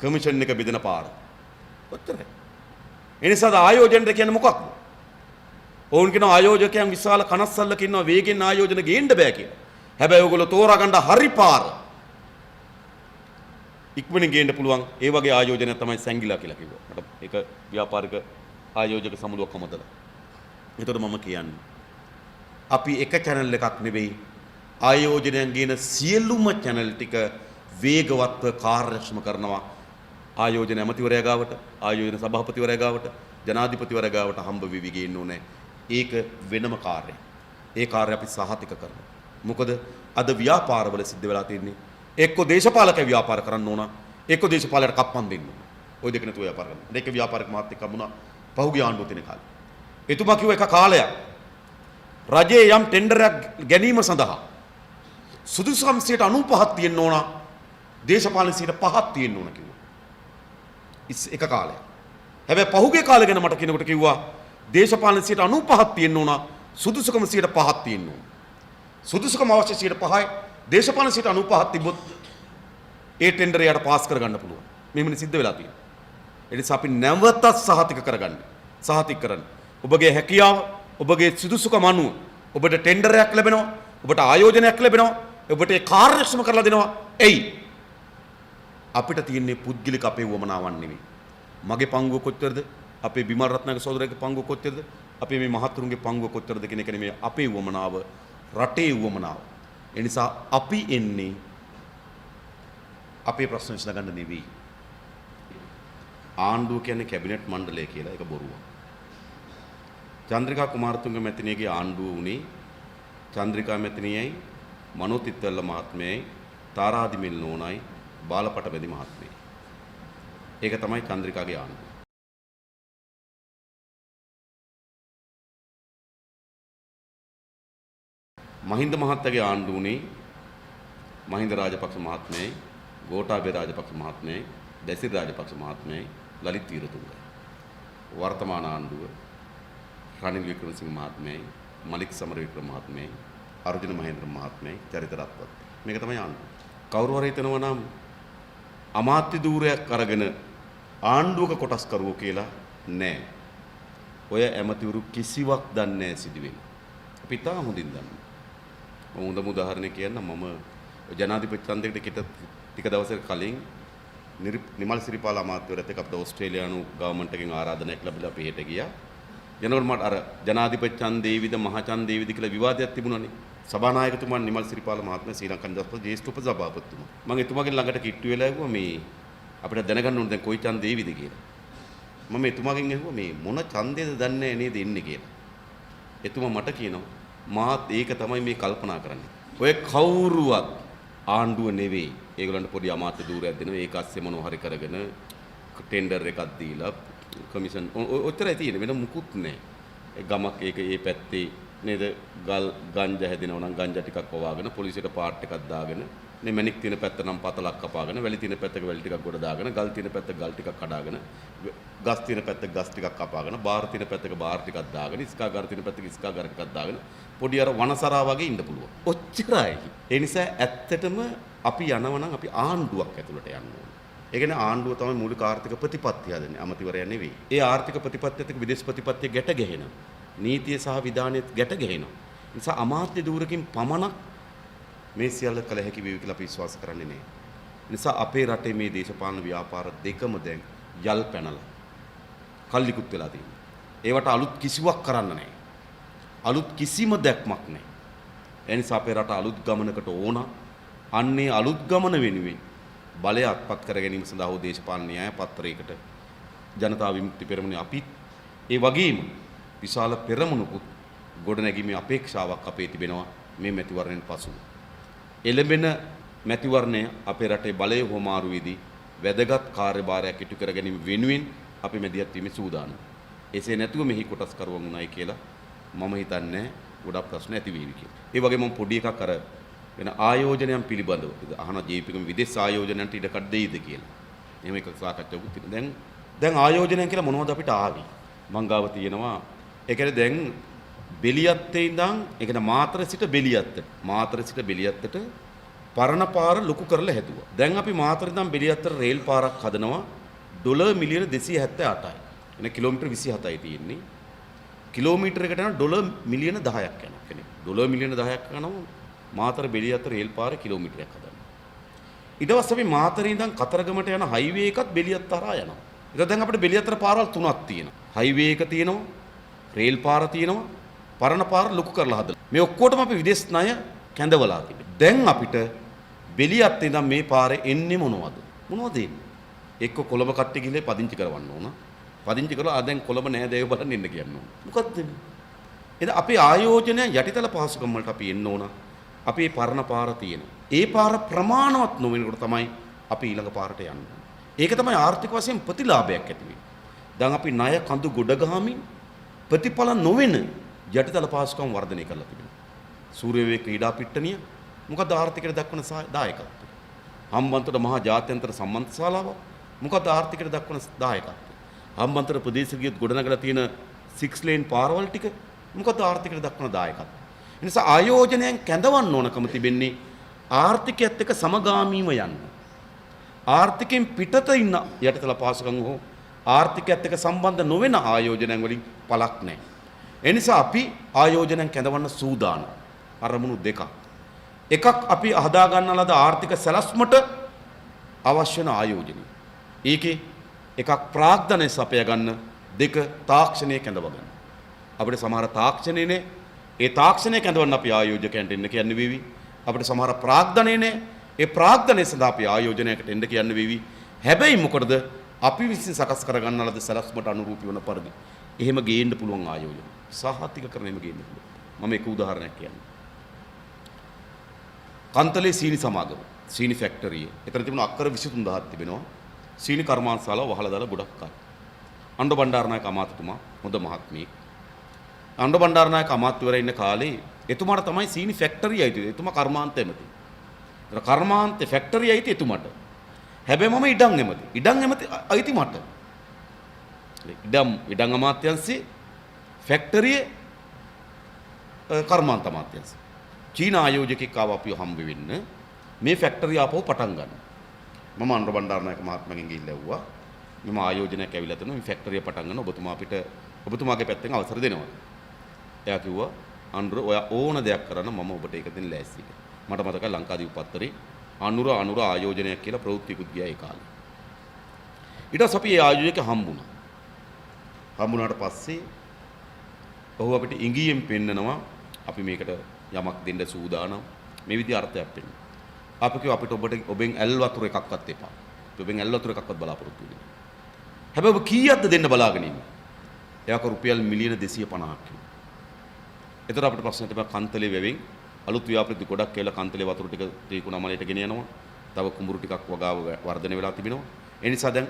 කමිෂන් එක බෙදෙන පාර. ඔච්චරයි. එනිසා ආයෝජනට කියන්නේ මොකක්ද? ඕන් කියන ආයෝජකයන් විශාල කනස්සල්ලක ඉන්නවා වේගෙන් ආයෝජන ගේන්න බෑ කියලා. හැබැයි ඔයගොල්ලෝ තෝරාගන්න හරි පාර. ඉක්මනින් ගේන්න පුළුවන් ඒ වගේ ආයෝජනයක් තමයි සැංගිලා කියලා කිව්වා. මට ඒක ව්‍යාපාරික ආයෝජක සමුළුවක් අමතලා. ඒතකොට මම කියන්නේ අපි එක channel එකක් නෙවෙයි ආයෝජනයන් ගේන සියලුම channel ටික වේගවත්ව කාර්යක්ෂම කරනවා. ආයෝජන ඇමතිවරයා ගාවට, ආයෝජන සභාපතිවරයා ගාවට, ජනාධිපතිවරයා ගාවට හම්බ වෙවි ගේන්න ඕනේ. ඒක වෙනම කාර්යයක්. ඒ කාර්යය අපි සහතික කරනවා. මොකද අද ව්‍යාපාරවල සිද්ධ වෙලා තියෙන්නේ එක්ක දේශපාලක ව්‍යාපාර කරන්න ඕන, එක්ක දේශපාලකට කප්පම් දෙන්න ඕන. ওই දෙක නැතුව ව්‍යාපාර කරන්න. ඒක ව්‍යාපාරික මාත් එක්ක වුණා පහුගිය ආණ්ඩුව තියෙන කාලේ. එතුමා කිව්ව එක කාලයක් රජයේ යම් ටෙන්ඩරයක් ගැනීම සඳහා සුදුසුකම් 95ක් තියෙන්න ඕන, දේශපාලන 5ක් තියෙන්න ඕන කිව්වා. එක කාලයක්. හැබැයි පහුගිය කාලේ ගැන මට කෙනෙකුට කිව්වා දේශපාලන 95ක් තියෙන්න ඕන, සුදුසුකම 5ක් තියෙන්න ඕන. සුදුසුකම අවශ්‍ය 5යි, දේශපාලන 95ක් තිබ්බොත් ඒ ටෙන්ඩර් එයාට පාස් කරගන්න පුළුවන්. මෙහෙමනේ සිද්ධ වෙලා තියෙන්නේ. ඒ නිසා අපි නැවතත් සහතික කරගන්න. සහතික කරන්න. ඔබගේ හැකියාව, ඔබගේ සුදුසුකම අනුව ඔබට ටෙන්ඩරයක් ලැබෙනවා, ඔබට ආයෝජනයක් ලැබෙනවා, ඔබට ඒ කාර්යක්ෂම කරලා දෙනවා. එයි අපිට තියෙන්නේ පුද්ගලික අපේ වමනාවන් නෙවෙයි. මගේ පංගුව කොච්චරද? අපේ බිමල් රත්නායක සහෝදරයාගේ පංගුව කොච්චරද? අපේ මේ මහත්තුරුන්ගේ පංගුව කොච්චරද කියන එක නෙමෙයි අපේ වමනාව, රටේ වමනාව. ඒ නිසා අපි එන්නේ අපේ ප්‍රශ්න විසඳගන්න නෙවෙයි. ආණ්ඩුව කියන්නේ කැබිනට් මණ්ඩලය කියලා ඒක බොරුවක්. චන්ද්‍රිකා කුමාරතුංග මැතිණියගේ ආණ්ඩුව උනේ චන්ද්‍රිකා මැතිණියයි, මනෝත් ඉත්තල්ල මහත්මයයි, තාරාදි මිල්නෝනයි, බාලපට බැදි මහත්මයයි. ඒක තමයි චන්ද්‍රිකාගේ ආණ්ඩුව. මහින්ද මහත්තයාගේ ආණ්ඩුව උනේ මහින්ද රාජපක්ෂ මහත්මයයි, ගෝඨාභය රාජපක්ෂ මහත්මයයි, දැසිරි රාජපක්ෂ මහත්මයයි, ලලිත් වීරතුංගයි. වර්තමාන ආණ්ඩුව රනිල් වික්‍රමසිංහ මහත්මයයි, මලික් සමරවික්‍රම මහත්මයයි, අර්ජුන මහේන්ද්‍ර මහත්මයයි, චරිත රත්වත්. මේක තමයි ආණ්ඩුව. කවුරු හරි හිතනවා නම් අමාත්‍ය ධූරයක් අරගෙන ආණ්ඩුවක කොටස් කරුවෝ කියලා නෑ. ඔය ඇමතිවරු කිසිවක් දන්නේ නැහැ සිදුවෙන්නේ. අපි තා හොඳින් දන්නවා. මම හොඳම උදාහරණයක් කියන්නම්. මම ජනාධිපති ඡන්දයකට ටික දවසක කලින් නිමල් සිරිපාල අමාත්‍යවරයාත් එක්ක අපිට ඕස්ට්‍රේලියානු ගවර්න්මන්ට් එකෙන් ආරාධනයක් ලැබිලා අපි හෙට ගියා. යනකොට මට අර ජනාධිපති ඡන්දේවිද මහ ඡන්දේවිද කියලා විවාදයක් තිබුණානේ. සභානායකතුමා නිමල් සිරිපාල මහත්මයා ශ්‍රී ලංකන් ජාතික ජ්‍යෙෂ්ඨ උපසභාපතිතුමා. මම එතුමාගෙන් ළඟට කිට්ටු වෙලා ඇහුවා මේ අපිට දැනගන්න ඕනේ දැන් කොයි ඡන්දේවිද කියලා. මම එතුමාගෙන් ඇහුවා මේ මොන ඡන්දේද දන්නේ නේද ඉන්නේ කියලා. එතුමා මට කියනවා මාත් ඒක තමයි මේ කල්පනා කරන්නේ. ඔය කවුරුවත් ආණ්ඩුව නෙවෙයි. ඒගොල්ලන්ට පොඩි අමාත්‍ය ධූරයක් දෙනවා. ඒක ඇස්සේ මොනව හරි කරගෙන ටෙන්ඩර් එකක් දීලා කමිෂන් ඔච්චරයි තියෙන්නේ. වෙන මුකුත් නැහැ. ඒ ගමක් ඒක ඒ පැත්තේ නේද ගංජා හැදෙනවා නම් ගංජා ටිකක් වවාගෙන පොලිසියට පාට් එකක් දාගෙන මේ මැණික් තියෙන පැත්ත නම් පතලක් කපාගෙන වැලි තියෙන පැත්තක වැලි ටිකක් ගොඩ දාගෙන ගල් තියෙන පැත්තක ගල් ටිකක් කඩාගෙන ගස් තියෙන පැත්තක ගස් ටිකක් කපාගෙන බාර් තියෙන පැත්තක බාර් ටිකක් දාගෙන ඉස්කාගාර තියෙන පැත්තක ඉස්කාගාර ටිකක් දාගෙන පොඩි අර වනසරා වගේ ඉන්න පුළුවන්. ඔච්චරයි. ඒ නිසා ඇත්තටම අපි යනවා නම් අපි ආණ්ඩුවක් ඇතුළට යන්න ඕනේ. ඒ කියන්නේ ආණ්ඩුව තමයි මූලික ආර්ථික ප්‍රතිපත්තිය හදන්නේ. අමතිවරයා නෙවෙයි. ඒ ආර්ථික ප්‍රතිපත්තියත් එක්ක විදේශ ප්‍රතිපත්තිය ගැට ගැහෙනවා. නීතිය සහ විධානයත් ගැට ගැහෙනවා. ඒ නිසා අමාත්‍ය ධූරකින් පමණක් මේ සියල්ල කළ හැකි වේවි කියලා අපි විශ්වාස කරන්නේ නැහැ. ඒ නිසා අපේ රටේ මේ දේශපාලන ව්‍යාපාර දෙකම දැන් යල් පැනලා කල්ලිකුත් වෙලා තියෙනවා. ඒවට අලුත් කිසිවක් කරන්න නැහැ. අලුත් කිසිම දැක්මක් නැහැ. ඒ නිසා අපේ රට අලුත් ගමනකට ඕන. අන්නේ අලුත් ගමන වෙනුවෙන් බලය අත්පත් කර ගැනීම සඳහා වූ දේශපාලන න්‍යාය පත්‍රයකට ජනතා විමුක්ති පෙරමුණේ අපි ඒ වගේම විශාල පෙරමුණකුත් ගොඩනැගීමේ අපේක්ෂාවක් අපේ තිබෙනවා. මේ මැතිවරණයෙන් පසු. එළඹෙන මැතිවරණය අපේ රටේ බලය හොමාරුවේදී වැදගත් කාර්යභාරයක් ඉටු කර ගැනීම වෙනුවෙන් අපි මැදිහත් වීමේ සූදානම්. එසේ නැතුව මෙහි කොටස්කරුවන් උනායි කියලා මම හිතන්නේ ගොඩක් ප්‍රශ්න ඇති වෙවි කියලා. ඒ වගේම මම පොඩි එකක් අර වෙන ආයෝජනයන් පිළිබඳව අහන ජීපීකම විදේශ ආයෝජනයන්ට ඉඩකඩ දෙයිද කියලා. එහෙම එක සාකච්ඡාවකුත් තියෙනවා. දැන් ආයෝජනයන් කියලා මොනවද අපිට ආවේ? මං ගාව තියෙනවා. ඒ කියන්නේ දැන් බෙලියත්තේ ඉඳන් ඒ කියන්නේ මාතර සිට බෙලියත්ත. මාතර සිට බෙලියත්තට පරණ පාර ලොකු කරලා හැදුවා. දැන් අපි මාතර ඉඳන් බෙලියත්තට රේල් පාරක් හදනවා ඩොලර් මිලියන 278යි. එන කිලෝමීටර් 27යි තියෙන්නේ. කිලෝමීටර් එකට යන ඩොලර් මිලියන 10ක් යනවා. කියන්නේ ඩොලර් මිලියන 10ක් යනවා මාතර බෙලියත්ත රේල් පාර කිලෝමීටරයක් හදන්න. ඊට පස්සේ අපි මාතරේ ඉඳන් කතරගමට යන හයිවේ එකත් බෙලියත්ත හරහා යනවා. ඊට දැන් අපිට බෙලියත්තට පාරවල් තුනක් තියෙනවා. හයිවේ එක තියෙනවා, රේල් පාර තියෙනවා, පරණ පාර ලොකු කරලා හදලා. මේ ඔක්කොටම අපි විදේශ ණය කැඳවලා තිබෙනවා. දැන් අපිට බෙලියත්තේ ඉඳන් මේ පාරේ එන්නේ මොනවද? මොනවද එන්නේ? එක්ක කොළඹ කට්ටිය ගිහලා පදිංචි කරවන්න ඕන. පදිංචි කරලා දැන් කොළඹ නෑ දේව බලන්න ඉන්න කියන්න ඕන. මොකක්ද මේ? එහෙනම් අපේ ආයෝජනය යටිතල පහසුකම් වලට අපි එන්න ඕන. අපි මේ පරණ පාර තියෙනවා. ඒ පාර ප්‍රමාණවත් නොවෙනකොට තමයි අපි ඊළඟ පාරට යන්නේ. ඒක තමයි ආර්ථික වශයෙන් ප්‍රතිලාභයක් ඇති වෙන්නේ. දැන් අපි ණය කඳු ගොඩ ගහමින් ප්‍රතිඵල නොවන යටිතල පහසුකම් වර්ධනය කරලා තිබෙනවා. සූර්යවේ ක්‍රීඩා පිට්ටනිය මොකද ආර්ථිකයට දක්වන දායකත්වය? හම්බන්තොට මහා ජාත්‍යන්තර සම්මන්ත්‍රණ ශාලාව මොකද ආර්ථිකයට දක්වන දායකත්වය? හම්බන්තොට ප්‍රදේශිකයත් ගොඩනගලා තියෙන 6 ලේන් පාරවල් ටික මොකද ආර්ථිකයට දක්වන දායකත්වය? ඒ නිසා ආයෝජනයෙන් කැඳවන්න ඕනකම තිබෙන්නේ ආර්ථිකයත් එක්ක සමගාමීව යන්න. ආර්ථිකයෙන් පිටත ඉන්න යටිතල පහසුකම් හෝ ආර්ථිකයත් එක්ක සම්බන්ධ නොවන ආයෝජනයන් වලින් පළක් නැහැ. ඒ නිසා අපි ආයෝජනයෙන් කැඳවන්න සූදානම්. අරමුණු දෙකක්. එකක් අපි හදා ගන්න ලද ආර්ථික සැලැස්මට අවශ්‍ය වෙන ආයෝජනය. ඒකේ එකක් ප්‍රාග්ධනය සපය ගන්න, දෙක තාක්ෂණය කැඳව ගන්න. අපිට සමහර තාක්ෂණයනේ ඒ තාක්ෂණය කැඳවන්න අපි ආයෝජකයන්ට එන්න කියන්නේ වෙවි. අපිට සමහර ප්‍රාග්ධනයනේ ඒ ප්‍රාග්ධනය සඳහා අපි ආයෝජනයකට එන්න කියන්න වෙවි. හැබැයි මොකටද අපි විසින් සකස් කරගන්න ලද සැලැස්මට අනුරූපී වන පරිදි එහෙම ගේන්න පුළුවන් ආයෝජන. සාහතික කරන එහෙම ගේන්න පුළුවන්. මම එක උදාහරණයක් කියන්නම්. කන්තලේ සීනි සමාගම, සීනි ෆැක්ටරිය. එතන තිබුණ අක්කර 23000ක් තිබෙනවා. සීනි කර්මාන්තශාලාව වහලා දාලා ගොඩක් කාලෙ. අණ්ඩු බණ්ඩාරනායක අමාත්‍යතුමා හොඳ මහත්මියෙක්. අණ්ඩු බණ්ඩාරනායක අමාත්‍යවරයා ඉන්න කාලේ එතුමාට තමයි සීනි ෆැක්ටරිය අයිති. එතුමා කර්මාන්ත ඇමති. ඒතර කර්මාන්ත ෆැක්ටරිය අයිති එතුමාට. හැබැයි මම ඉඩම් ඇමති. ඉඩම් ඇමති අයිති මට. ඉඩම් අමාත්‍යංශේ ෆැක්ටරියේ කර්මාන්ත අමාත්‍යංශේ. චීන ආයෝජකෙක් ආව අපිව හම්බ වෙන්න මේ ෆැක්ටරිය ආපහු පටන් ගන්න. මම අනුර බණ්ඩාරනායක මහත්මයාගෙන් ගිහිල්ලා ඇහුවා මම ආයෝජනයක් ඇවිල්ලා තියෙනවා මේ ෆැක්ටරිය පටන් ගන්න ඔබතුමා අපිට ඔබතුමාගේ පැත්තෙන් අවසර දෙනවා. එයා කිව්වා අනුර ඔයා ඕන දෙයක් කරන්න මම ඔබට ඒක දෙන්න ලෑස්ති කියලා. මට මතකයි ලංකාදීප පත්තරේ අනුර ආයෝජනයක් කියලා ප්‍රවෘත්තියකුත් ගියා ඒ කාලේ. ඊට පස්සේ අපි ඒ ආයෝජක හම්බුණා. හම්බුණාට පස්සේ ඔහු අපිට ඉංගියෙන් පෙන්නනවා අපි මේකට යමක් දෙන්න සූදානම් මේ විදිහ අර්ථයක් දෙන්න. අපි කිව්වා අපිට ඔබෙන් ඇල් වතුර එකක්වත් එපා. ඔබෙන් ඇල් වතුර එකක්වත් බලාපොරොත්තු වෙන්නේ. හැබැයි ඔබ කීයක්ද දෙන්න බලාගෙන ඉන්නේ? එයාක රුපියල් මිලියන 250ක් කිව්වා. ඒතර අපිට ප්‍රශ්න තිබ්බා කන්තලේ වැවෙන් අලුත් ව්‍යාපෘති ගොඩක් කියලා කන්තලේ වතුර ටික ත්‍රිකුණාමලයට ගෙන යනවා. තව කුඹුරු ටිකක් වගාව වර්ධනය වෙලා තිබෙනවා. ඒ නිසා දැන්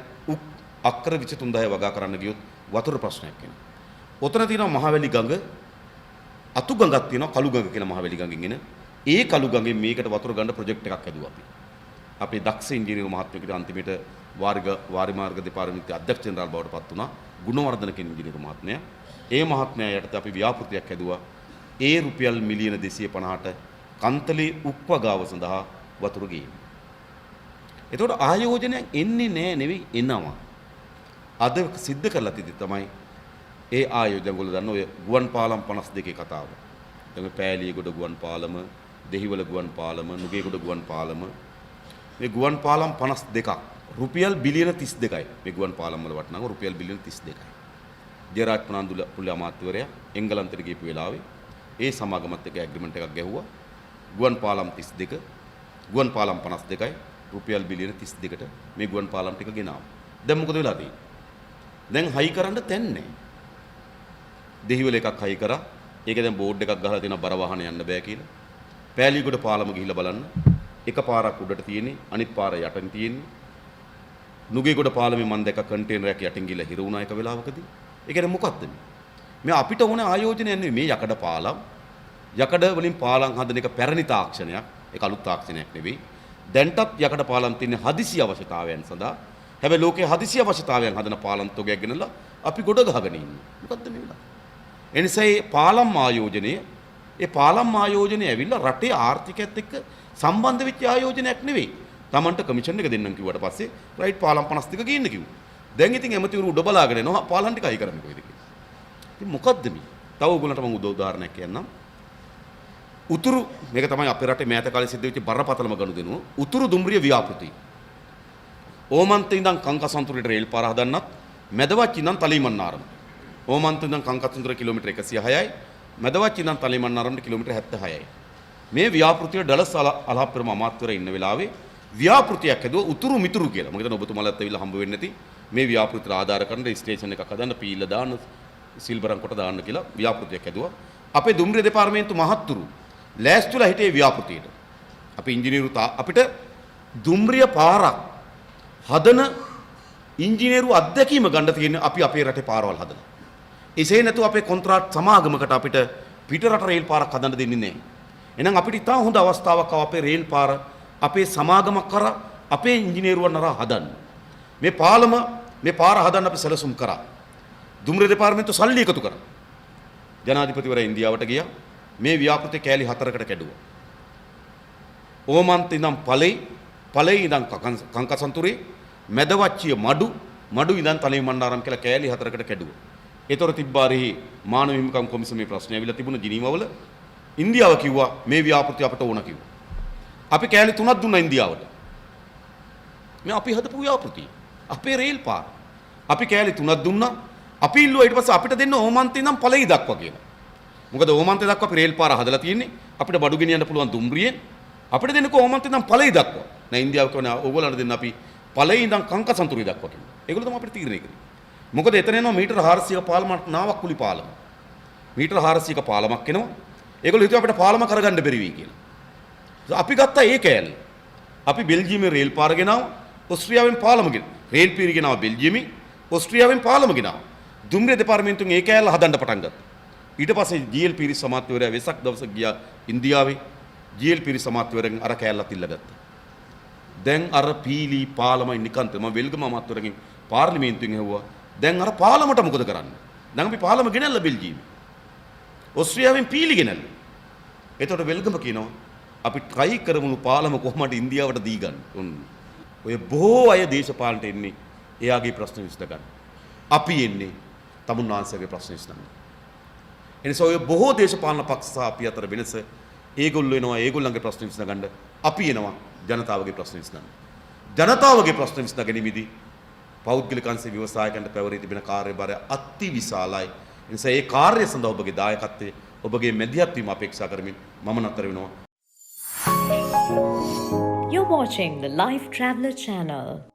අක්කර 23000 වගා කරන්න ගියොත් වතුර ප්‍රශ්නයක් එනවා. ඔතන තියෙනවා මහවැලි ගඟ අතු ගඟක් තියෙනවා කළු ගඟ කියලා මහවැලි ගඟෙන් එන. ඒ කළු ගඟෙන් මේකට වතුර ගන්න ප්‍රොජෙක්ට් එකක් හදුවා අපි. අපේ දක්ෂ ඉංජිනේරු මහත්මයෙකුට අන්තිමට වාරි මාර්ග දෙපාර්තමේන්තුවේ අධ්‍යක්ෂ ජෙනරාල් බවට පත් වුණා. ගුණවර්ධන කියන ඉංජිනේරු මහත්මයා. ඒ මහත්මයා යටතේ අපි ව්‍යාපෘතියක් හදුවා. ඒ රුපියල් මිලියන 250ට කන්තලේ උක්වගාව සඳහා වතුර ගේනවා. එතකොට ආයෝජනයක් එන්නේ නෑ නෙවෙයි එනවා. අද සිද්ධ කරලා තියදී තමයි ඒ ආයෝජන වල දන්න ඔය ගුවන් පාලම් 52 කතාව. දැන් පෑලියගොඩ ගුවන් පාලම, දෙහිවල ගුවන් පාලම, නුගේගොඩ ගුවන් පාලම. මේ ගුවන් පාලම් 52ක් රුපියල් බිලියන 32යි. මේ ගුවන් පාලම් වල වටිනාකම රුපියල් බිලියන 32යි. ජයරාජ් පුනාන්දුල අමාත්‍යවරයා එංගලන්තෙට ගිහපු වෙලාවේ ඒ සමාගමත් එක්ක ඇග්‍රීමන්ට් එකක් ගැහුවා. ගුවන් පාලම් 32, ගුවන් පාලම් 52යි රුපියල් බිලියන 32ට මේ ගුවන් පාලම් ටික ගෙනාවා. දැන් මොකද වෙලා තියෙන්නේ? දැන් හයි කරන්න තැන් නැහැ. දෙහිවල එකක් හයි කරා. ඒක දැන් බෝඩ් එකක් ගහලා තියෙනවා බර වාහන යන්න බෑ කියලා. පෑලිගොඩ පාලම ගිහිල්ලා බලන්න. එක පාරක් උඩට තියෙන්නේ, අනිත් පාර යටින් තියෙන්නේ. නුගේගොඩ පාලමේ මම දැක්ක කන්ටේනරයක් යටින් ගිහලා හිර වුණා එක වෙලාවකදී. ඒ කියන්නේ මොකක්ද මේ අපිට ඕන ආයෝජනයක් නෙවෙයි මේ යකඩ පාලම්. යකඩ වලින් පාලම් හදන එක පැරණි තාක්ෂණයක්. ඒක අලුත් තාක්ෂණයක් නෙවෙයි. දැන්ටත් යකඩ පාලම් තියෙන හදිසි අවශ්‍යතාවයන් සඳහා. හැබැයි ලෝකයේ හදිසි අවශ්‍යතාවයන් හදන පාලම් තොගයක් ගෙනලා අපි ගොඩ ගහගෙන ඉන්නේ. මොකද්ද මේ වෙලාව? එනිසා මේ පාලම් ආයෝජනය ඇවිල්ලා රටේ ආර්ථිකයත් එක්ක සම්බන්ධ වෙච්ච ආයෝජනයක් නෙවෙයි. Tamanට කමිෂන් එක දෙන්නම් කිව්වට පස්සේ රයිට් පාලම් 52 ගේන්න කිව්වා. දැන් ඉතින් ඇමතිවරු උඩ බලාගෙන එනවා පාලම් ටික අය කරන්නේ කොහෙද කියලා. ඉතින් මොකද්ද මේ? තව ඔයගොල්ලන්ට මම උදාහරණයක් කියන්නම්. උතුරු මේක තමයි අපේ රටේ මෑත කාලේ සිද්ධ වෙච්ච බරපතලම ගනුදෙනුව. උතුරු දුම්රිය ව්‍යාපෘති. ඕමන්තේ ඉඳන් කංකසන්තුරේට රේල් පාර හදන්නත් මැදවච්ච ඉඳන් තලීමන්නාරම. ඕමන්තේ ඉඳන් කංකසන්තුර කිලෝමීටර් 106යි මැදවච්ච ඉඳන් තලීමන්නාරමට කිලෝමීටර් 76යි. මේ ව්‍යාපෘතිය ඩලස් අලහප්පරම අමාත්‍යවරයා ඉන්න වෙලාවේ ව්‍යාපෘතියක් හදුවා උතුරු මිතුරු කියලා. මම හිතනවා ඔබතුමාලත් ඇවිල්ලා හම්බ වෙන්නේ නැති. මේ ව්‍යාපෘතියට ආධාර කරන රෙජිස්ට්‍රේෂන් එකක් හදන්න පීල්ල දාන්න සිල්බරම් කොට දාන්න කියලා ව්‍යාපෘතියක් හදුවා. අපේ දුම්රිය දෙපාර්තමේන්තු මහත්තුරු ලෑස්තිලා හිටියේ ව්‍යාපෘතියට. අපි ඉංජිනේරු අපිට දුම්රිය පාරක් හදන ඉංජිනේරු අත්දැකීම ගන්න තියෙන අපි අපේ රටේ පාරවල් හදලා. එසේ නැතුව අපේ කොන්ත්‍රාට් සමාගමකට අපිට පිට රට රේල් පාරක් හදන්න දෙන්නේ නැහැ. එහෙනම් අපිට ඉතා හොඳ අවස්ථාවක් අපේ රේල් පාර අපේ සමාගමක් කරා අපේ ඉංජිනේරුවන් අරන් හදන්න. මේ පාර හදන්න අපි සැලසුම් කරා. දුම්රිය දෙපාර්තමේන්තුව සල්ලි එකතු කරා. ජනාධිපතිවරයා ඉන්දියාවට ගියා. මේ ව්‍යාපෘතිය කෑලි 4කට කැඩුවා. ඕමන්ත ඉඳන් ඵලෙයි ඉඳන් කංකසන්තුරේ මැදවච්චිය මඩු ඉඳන් තලේමන්නාරම් කියලා කෑලි 4කට කැඩුවා. ඒතර තිබ්බාරෙහි මානව හිමිකම් කොමිසමේ ප්‍රශ්න ඇවිල්ලා තිබුණ ජිනීවාවල ඉන්දියාව කිව්වා මේ ව්‍යාපෘතිය අපට ඕන කිව්වා. අපි කෑලි 3ක් දුන්නා ඉන්දියාවට. මේ අපි හදපු ව්‍යාපෘතිය. අපේ රේල් පාර. අපි කෑලි 3ක් දුන්නා. අපි ඉල්ලුවා ඊට පස්සේ අපිට දෙන්න ඕමන්තේ ඉඳන් ඵලෙයි දක්වා කියලා. මොකද ඕමන්තේ දක්වා අපි රේල් පාර හදලා තියෙන්නේ. අපිට බඩු ගෙනියන්න පුළුවන් දුම්රියෙන්. අපිට දෙන්නකෝ ඕමන්තේ ඉඳන් ඵලෙයි දක්වා. නෑ ඉන්දියාව කියන්නේ ඕගොල්ලන්ට දෙන්න අපි ඵලෙයි ඉඳන් කංකසන්තුරේ දක්වා කියලා. ඒගොල්ලෝ තමයි අපිට තීරණය කරේ. මොකද එතන එනවා මීටර 400ක පාලමක් නාවක්කුලි පාලම. මීටර 400ක පාලමක් එනවා. ඒගොල්ලෝ හිතුවා අපිට පාලම කරගන්න බැරි වෙයි කියලා. අපි ගත්තා ඒ කෑල්ල. අපි බෙල්ජියමේ රේල් පාර ගෙනාවා. ඕස්ට්‍රියාවෙන් පාලම ගෙනාවා. රේල් පීරි ගෙනාවා බෙල්ජියමේ. ඕස්ට්‍රියාවෙන් පාලම ගෙනාවා. දුම්රිය දෙපාර්තමේන්තුවෙන් ඒ කෑල්ල හදන්න පටන් ගත්තා. ඊට පස්සේ ජී.එල්. පීරිස් අමාත්‍යවරයා වෙසක් දවසක් ගියා ඉන්දියාවේ. ජී.එල්. පීරිස් අමාත්‍යවරයන් අර කෑල්ලත් ඉල්ලගත්තා. දැන් අර පීලි පාලමයි නිකන්ත මම වෙල්ගම අමාත්‍යවරගෙන් පාර්ලිමේන්තුවෙන් ඇහුවා. දැන් අර පාලමට මොකද කරන්නේ? දැන් අපි පාලම ගෙනල්ලා බෙල්ජියමේ. ඕස්ට්‍රියාවෙන් පීලි ගෙනල්ලා. එතකොට වෙල්ගම කියනවා අපි try කරමුණු පාලම කොහොමද ඉන්දියාවට දී ගන්න. ඔය බොහෝ අය දේශපාලනට එන්නේ එයාගේ ප්‍රශ්න විසඳ ගන්න. අපි එන්නේ තමුන්නාන්සේගේ ප්‍රශ්න විසඳන්න. එනිසා ඔය බොහෝ දේශපාලන පක්ෂ සහ අපි අතර වෙනස ඒගොල්ලෝ එනවා ඒගොල්ලන්ගේ ප්‍රශ්න විසඳ ගන්න. අපි එනවා ජනතාවගේ ප්‍රශ්න විසඳන්න. ජනතාවගේ ප්‍රශ්න විසඳ ගැනීමේදී පෞද්ගලික අංශේ ව්‍යවසායකයන්ට පැවරී තිබෙන කාර්යභාරය අති විශාලයි. එනිසා ඒ කාර්යය සඳහා ඔබගේ දායකත්වයේ ඔබගේ මැදිහත් වීම අපේක්ෂා කරමින් මම නතර වෙනවා. You're watching the Life Traveler channel.